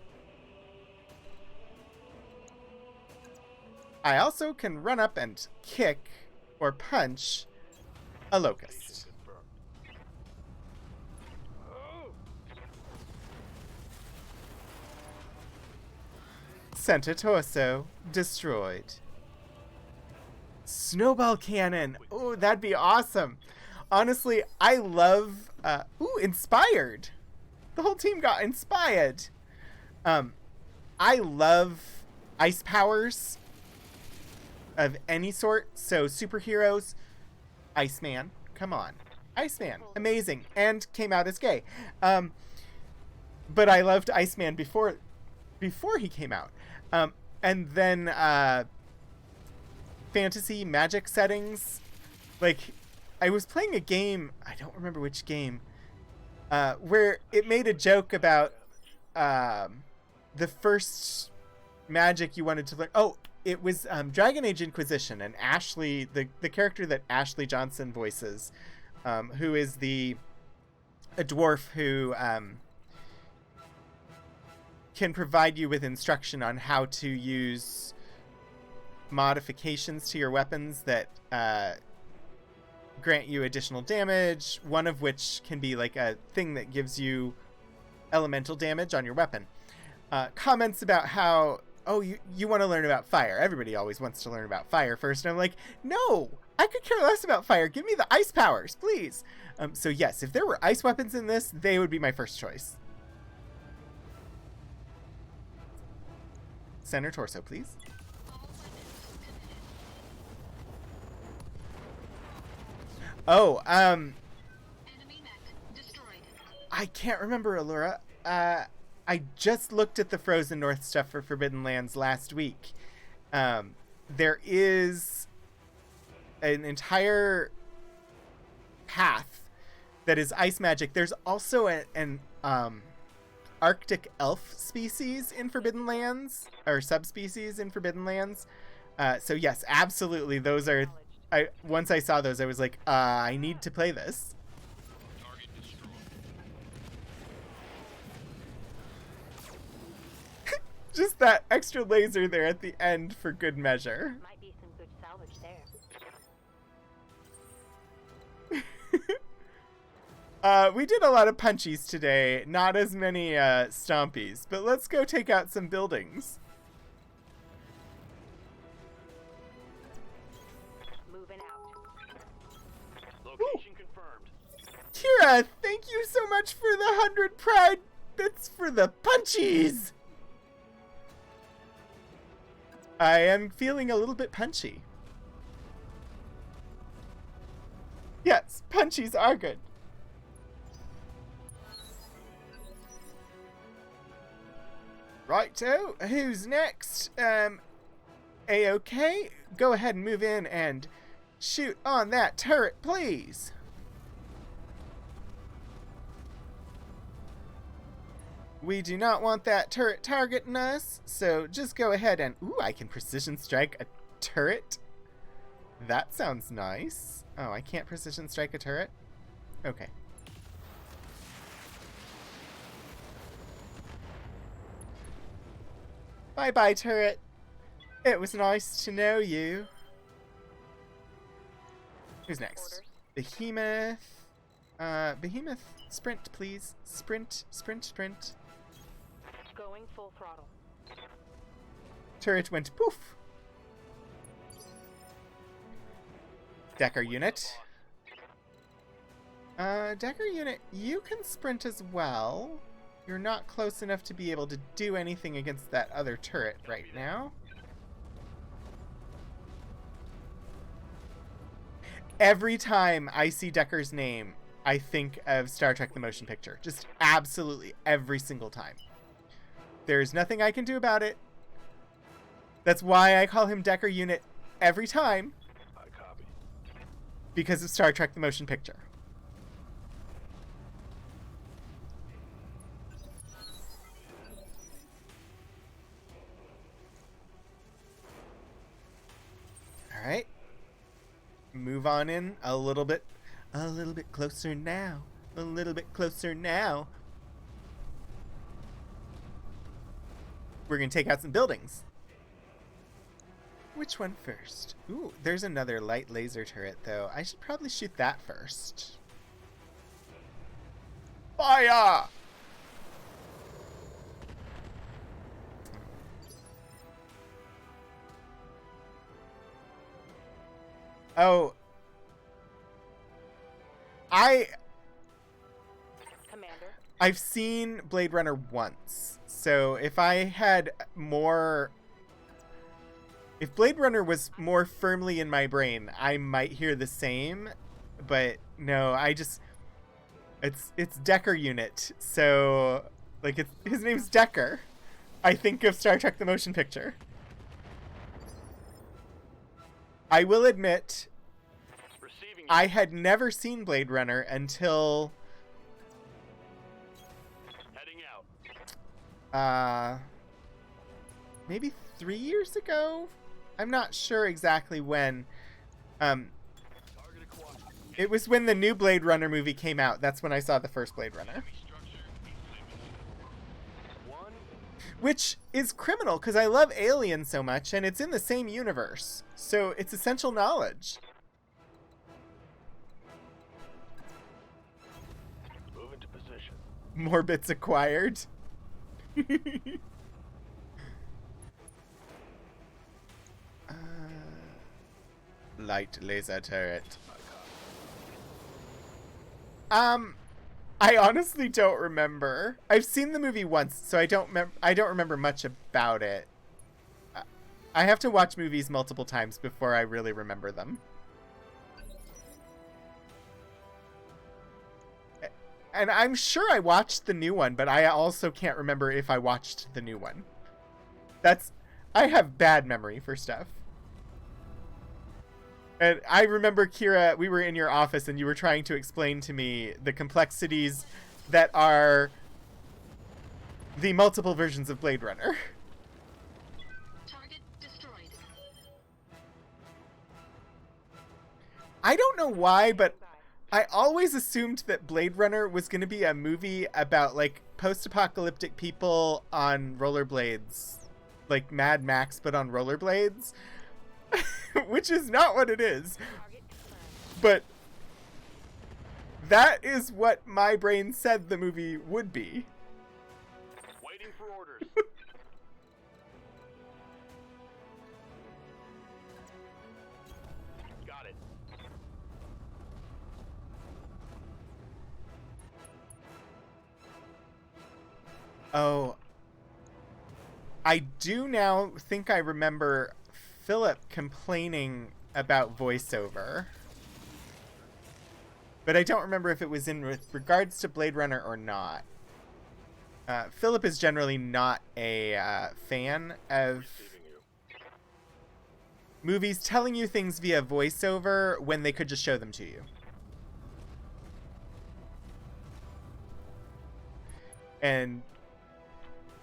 I also can run up and kick or punch a locust. Center torso destroyed. Snowball cannon. Oh, that'd be awesome. Honestly, I love... inspired. The whole team got inspired. I love ice powers of any sort. So superheroes, Iceman, come on. Iceman, amazing. And came out as gay. But I loved Iceman before he came out. And then fantasy magic settings. Like, I was playing a game, I don't remember which game, where it made a joke about the first magic you wanted to learn. Oh, it was Dragon Age Inquisition, and Ashley, the character that Ashley Johnson voices, who is a dwarf who can provide you with instruction on how to use modifications to your weapons that grant you additional damage, one of which can be like a thing that gives you elemental damage on your weapon. Comments about how, oh, you want to learn about fire. Everybody always wants to learn about fire first. And I'm like, no, I could care less about fire. Give me the ice powers, please. So yes, if there were ice weapons in this, they would be my first choice. Center torso, please. Oh, Enemy mech destroyed. I can't remember, Allura. I just looked at the Frozen North stuff for Forbidden Lands last week. There is an entire path that is ice magic. There's also an Arctic elf species in Forbidden Lands, or subspecies in Forbidden Lands. So yes, absolutely, those are... once I saw those, I was like, I need to play this. Target Just that extra laser there at the end for good measure. Might be some good salvage there. We did a lot of punchies today, not as many stompies, but let's go take out some buildings. Moving out. Location confirmed. Kira, thank you so much for the 100 pride bits for the punchies! I am feeling a little bit punchy. Yes, punchies are good. Righto, who's next? A-okay? Go ahead and move in and shoot on that turret, please. We do not want that turret targeting us, so just go ahead and... Ooh, I can precision strike a turret? That sounds nice. Oh, I can't precision strike a turret? Okay. Bye-bye, turret. It was nice to know you. Who's next? Behemoth. Behemoth, sprint, please. Sprint, sprint, sprint. Going full throttle. Turret went poof. Decker unit. Decker unit, you can sprint as well. You're not close enough to be able to do anything against that other turret right now. Every time I see Decker's name, I think of Star Trek the Motion Picture. Just absolutely every single time. There's nothing I can do about it. That's why I call him Decker Unit every time. I copy. Because of Star Trek the Motion Picture. Alright. Move on in a little bit closer now. A little bit closer now. We're gonna take out some buildings. Which one first? Ooh, there's another light laser turret, though. I should probably shoot that first. Fire! Oh. Commander. I've seen Blade Runner once. So if I had more... If Blade Runner was more firmly in my brain, I might hear the same. But no, I just... It's Decker Unit. So, like, his name's Decker. I think of Star Trek the Motion Picture. I will admit, Receiving. I had never seen Blade Runner until... Heading out. Maybe 3 years ago? I'm not sure exactly when. Target acquired. It was when the new Blade Runner movie came out. That's when I saw the first Blade Runner. Structure eliminated. One. Which is criminal, because I love Alien so much, and it's in the same universe. So it's essential knowledge. Move into position. More bits acquired. Light laser turret. I honestly don't remember. I've seen the movie once, so I don't remember much about it. I have to watch movies multiple times before I really remember them. And I'm sure I watched the new one, but I also can't remember if I watched the new one. I have bad memory for stuff. And I remember, Kira, we were in your office and you were trying to explain to me the complexities that are the multiple versions of Blade Runner. Target destroyed. I don't know why, but I always assumed that Blade Runner was going to be a movie about, like, post-apocalyptic people on rollerblades like Mad Max but on rollerblades, which is not what it is. Target confirmed. But that is what my brain said the movie would be. Waiting for orders. Got it. Oh, I do now think I remember Philip complaining about voiceover. But I don't remember if it was in with regards to Blade Runner or not. Philip is generally not a fan of movies telling you things via voiceover when they could just show them to you. And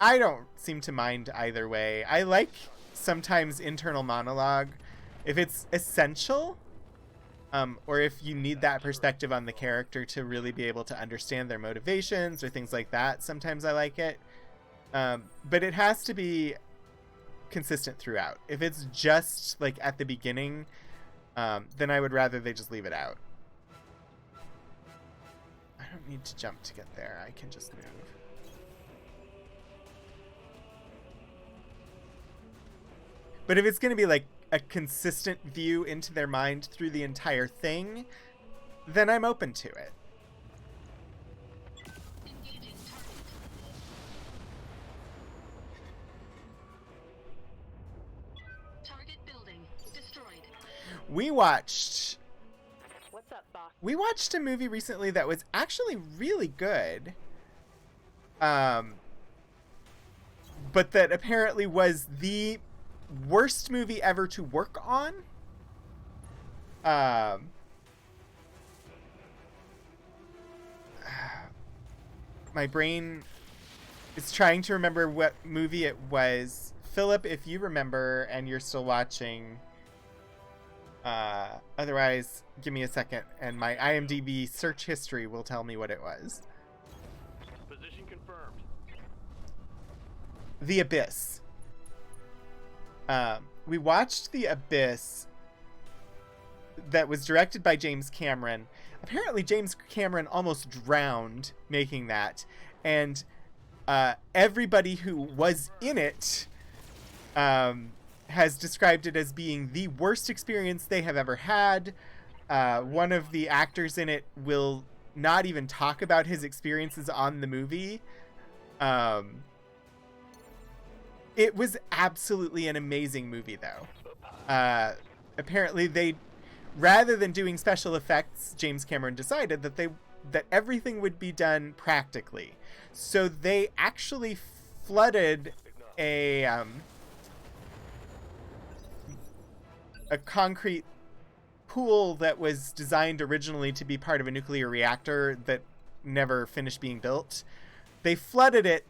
I don't seem to mind either way. I like sometimes internal monologue if it's essential, or if you need that perspective on the character to really be able to understand their motivations or things like that. Sometimes I like it, but it has to be consistent throughout. If it's just like at the beginning, then I would rather they just leave it out. I don't need to jump to get there. I can just move. But if it's going to be like a consistent view into their mind through the entire thing, then I'm open to it. Engaging target. Target building destroyed. We watched What's up, boss? a movie recently that was actually really good. But that apparently was the worst movie ever to work on. My brain is trying to remember what movie it was. Philip, if you remember and you're still watching, otherwise give me a second and my IMDb search history will tell me what it was. Position confirmed. The Abyss. We watched The Abyss, that was directed by James Cameron. Apparently James Cameron almost drowned making that, and everybody who was in it has described it as being the worst experience they have ever had. One of the actors in it will not even talk about his experiences on the movie. It was absolutely an amazing movie, though. Apparently, they, rather than doing special effects, James Cameron decided that everything would be done practically. So they actually flooded a concrete pool that was designed originally to be part of a nuclear reactor that never finished being built. They flooded it,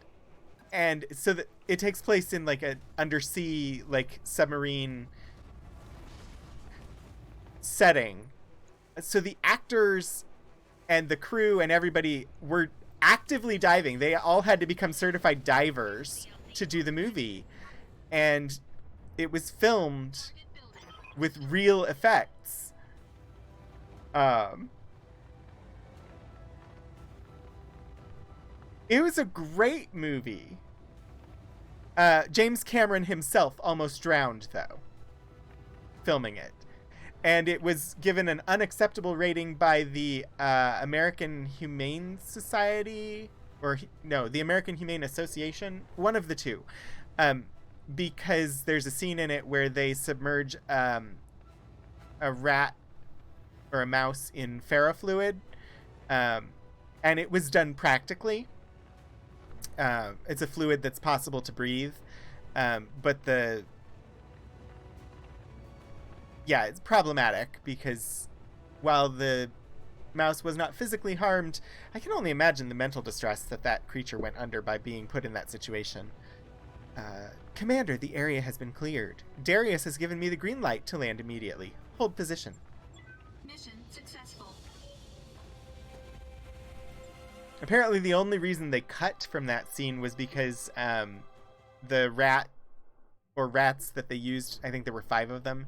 and so that it takes place in like an undersea, like submarine setting. So the actors and the crew and everybody were actively diving. They all had to become certified divers to do the movie. And it was filmed with real effects. It was a great movie. James Cameron himself almost drowned, though, filming it. And it was given an unacceptable rating by the American Humane Society, the American Humane Association, one of the two, because there's a scene in it where they submerge a rat or a mouse in ferrofluid, and it was done practically. It's a fluid that's possible to breathe, but it's problematic because while the mouse was not physically harmed, I can only imagine the mental distress that creature went under by being put in that situation. Commander, the area has been cleared. Darius has given me the green light to land immediately. Hold position. Mission successful. Apparently the only reason they cut from that scene was because the rat or rats that they used, I think there were 5 of them,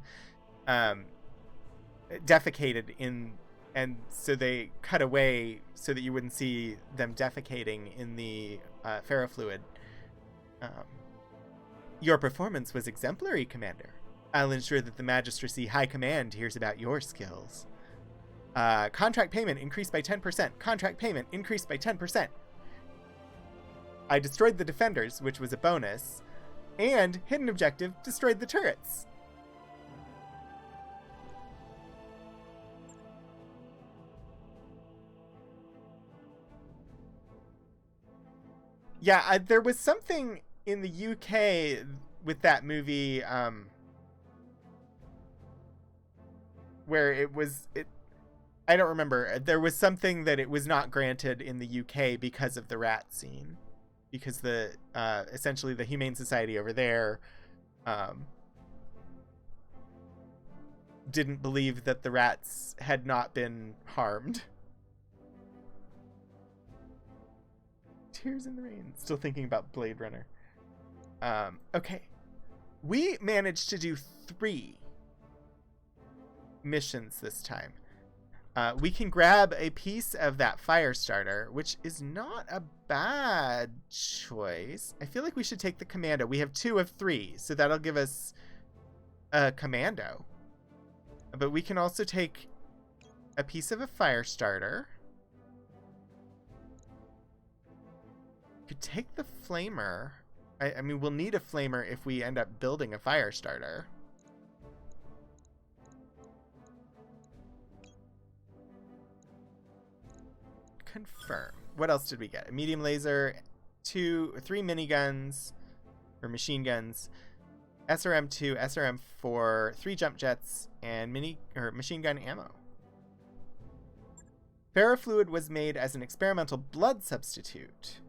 defecated in, and so they cut away so that you wouldn't see them defecating in the ferrofluid. Your performance was exemplary, Commander. I'll ensure that the Magistracy High Command hears about your skills. Contract payment increased by 10%. Contract payment increased by 10%. I destroyed the defenders, which was a bonus, and hidden objective destroyed the turrets. Yeah, there was something in the UK with that movie where I don't remember. There was something that it was not granted in the UK because of the rat scene. Because the essentially the Humane Society over there didn't believe that the rats had not been harmed. Tears in the Rain. Still thinking about Blade Runner. Okay. We managed to do 3 missions this time. We can grab a piece of that fire starter, which is not a bad choice. I feel like we should take the commando. We have 2 of 3, so that'll give us a commando. But we can also take a piece of a fire starter. Could take the flamer. I mean, we'll need a flamer if we end up building a fire starter. Confirm. What else did we get? A medium laser, 3 miniguns, or machine guns, SRM-2, SRM-4, 3 jump jets, and machine gun ammo. Ferrofluid was made as an experimental blood substitute.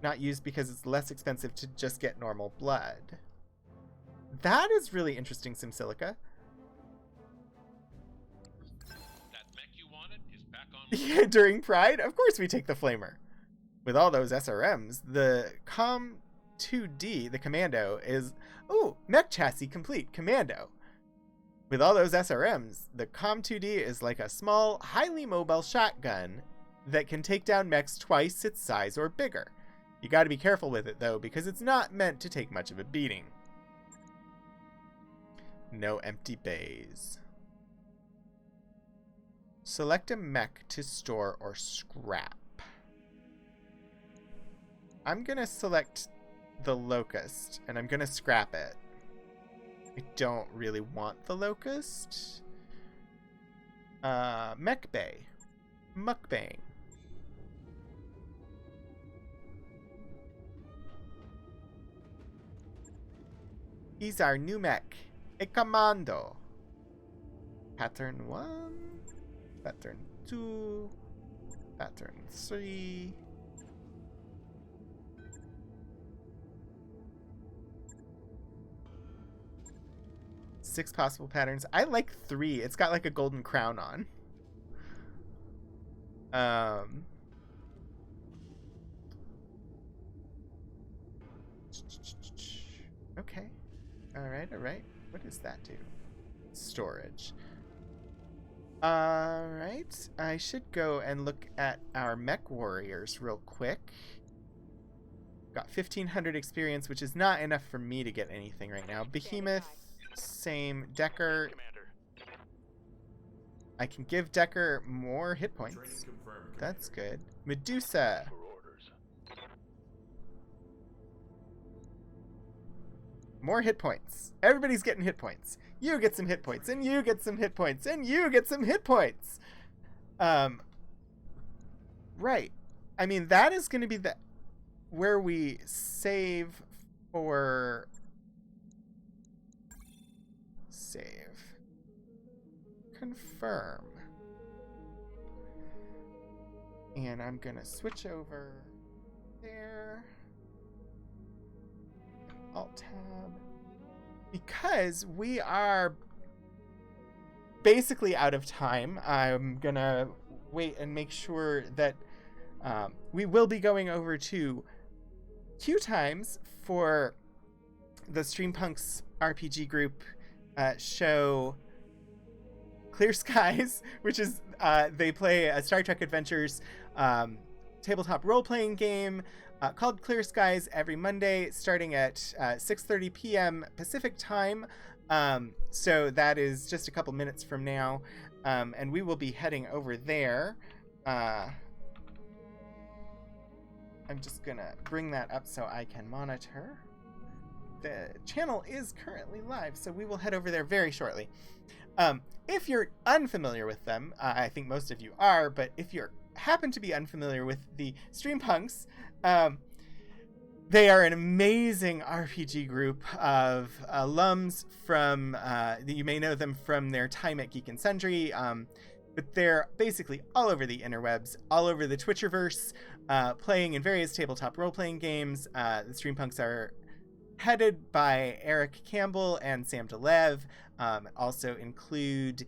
Not used because it's less expensive to just get normal blood. That is really interesting, SimSilica. That mech you wanted is back on. Yeah, during Pride, of course we take the flamer. With all those SRMs, the Com-2D, the commando, is... Oh, mech chassis complete, commando. With all those SRMs, the Com-2D is like a small, highly mobile shotgun that can take down mechs twice its size or bigger. You gotta be careful with it, though, because it's not meant to take much of a beating. No empty bays. Select a mech to store or scrap. I'm gonna select the Locust, and I'm gonna scrap it. I don't really want the Locust. Mech bay. Mukbang. He's our new mech. A commando. Pattern 1. Pattern 2. Pattern 3. Six possible patterns. I like 3. It's got like a golden crown on. Okay. Alright. What does that do? Storage. Alright. I should go and look at our mech warriors real quick. Got 1,500 experience, which is not enough for me to get anything right now. Behemoth, same. Decker. I can give Decker more hit points. That's good. Medusa. More hit points. Everybody's getting hit points. You get some hit points, and you get some hit points, and you get some hit points. Right. I mean, that is going to be where we save for... Save. Confirm. And I'm going to switch over there. Alt-tab. Because we are basically out of time, I'm going to wait and make sure that we will be going over to queue times for the Streampunks RPG group show Clear Skies, which is they play a Star Trek Adventures tabletop role-playing game called Clear Skies every Monday, starting at 6:30 p.m. Pacific time. So that is just a couple minutes from now, and we will be heading over there. I'm just gonna bring that up so I can monitor. The channel is currently live, so we will head over there very shortly. If you're unfamiliar with them, I think most of you are, but if you happen to be unfamiliar with the Streampunks, they are an amazing RPG group of alums from, you may know them from their time at Geek and Sundry, but they're basically all over the interwebs, all over the Twitcherverse, playing in various tabletop role-playing games. The Streampunks are headed by Eric Campbell and Sam DeLev. Also include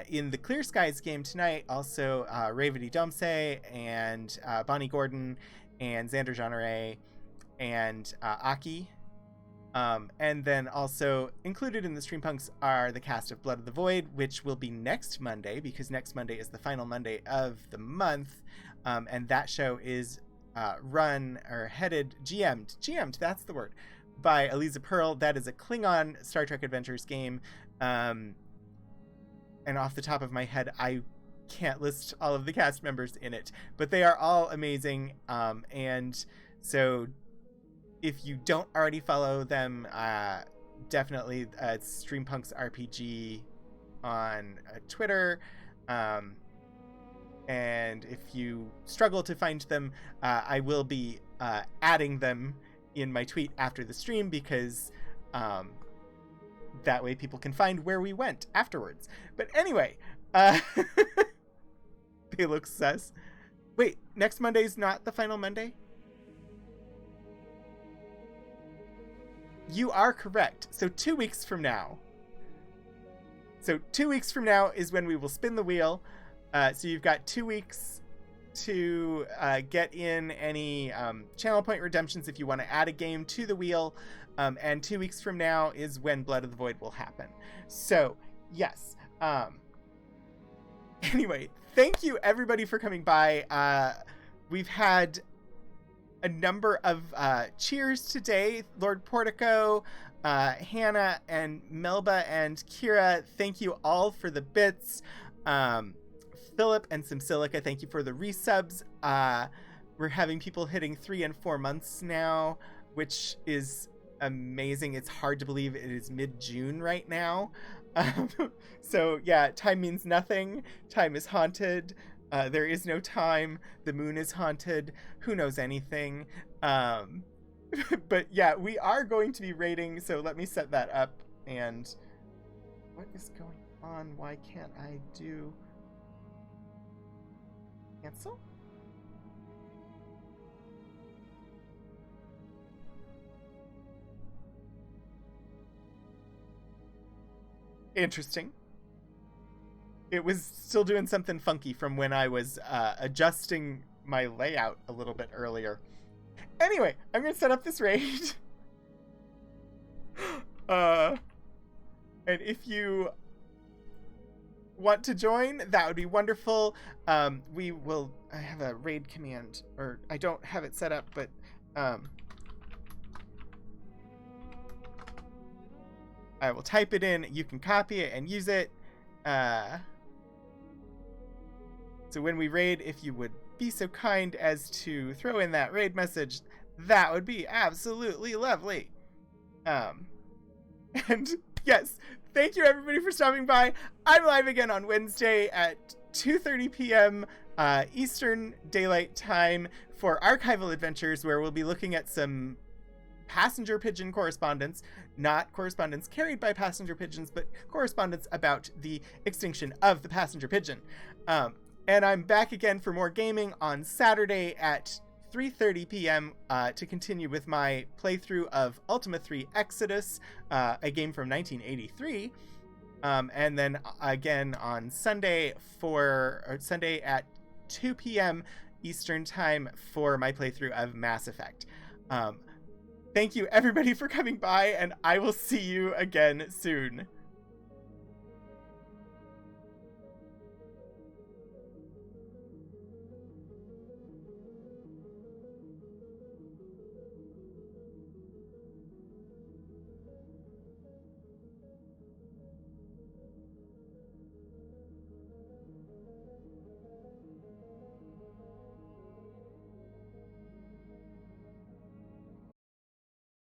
in the Clear Skies game tonight, also Revati Domse and Bonnie Gordon and Xander Jeanneret and Aki. And then also included in the Streampunks are the cast of Blood of the Void, which will be next Monday, because next Monday is the final Monday of the month. And that show is GM'd, that's the word, by Eliza Pearl. That is a Klingon Star Trek Adventures game. And off the top of my head, I can't list all of the cast members in it, but they are all amazing. And so if you don't already follow them, definitely it's Streampunks RPG on Twitter. And if you struggle to find them, I will be adding them in my tweet after the stream, because that way people can find where we went afterwards. But anyway, they look sus. Wait, next Monday's not the final Monday? You are correct. So 2 weeks from now. So 2 weeks from now is when we will spin the wheel. So you've got 2 weeks to get in any channel point redemptions if you want to add a game to the wheel. And 2 weeks from now is when Blood of the Void will happen. So, yes. Anyway, thank you everybody for coming by. We've had a number of cheers today. Lord Portico, Hannah, and Melba, and Kira, thank you all for the bits. Philip and Simsilica, thank you for the resubs. We're having people hitting 3 and 4 months now, which is amazing. It's hard to believe it is mid-June right now. So yeah, time means nothing. Time is haunted. There is no time. The moon is haunted. Who knows anything? But yeah, we are going to be rating, so let me set that up. And what is going on? Why can't I do cancel? Interesting. It was still doing something funky from when I was adjusting my layout a little bit earlier. Anyway, I'm going to set up this raid. And if you want to join, that would be wonderful. I have a raid command, or I don't have it set up, but I will type it in. You can copy it and use it. So when we raid, if you would be so kind as to throw in that raid message, that would be absolutely lovely. And yes, thank you everybody for stopping by. I'm live again on Wednesday at 2:30 p.m. Eastern Daylight Time for Archival Adventures, where we'll be looking at some passenger pigeon correspondence, not correspondence carried by passenger pigeons, but correspondence about the extinction of the passenger pigeon. And I'm back again for more gaming on Saturday at 3:30 p.m. To continue with my playthrough of Ultima 3 Exodus, a game from 1983. And then again on Sunday at 2 p.m. Eastern Time for my playthrough of Mass Effect. thank you everybody for coming by, and I will see you again soon.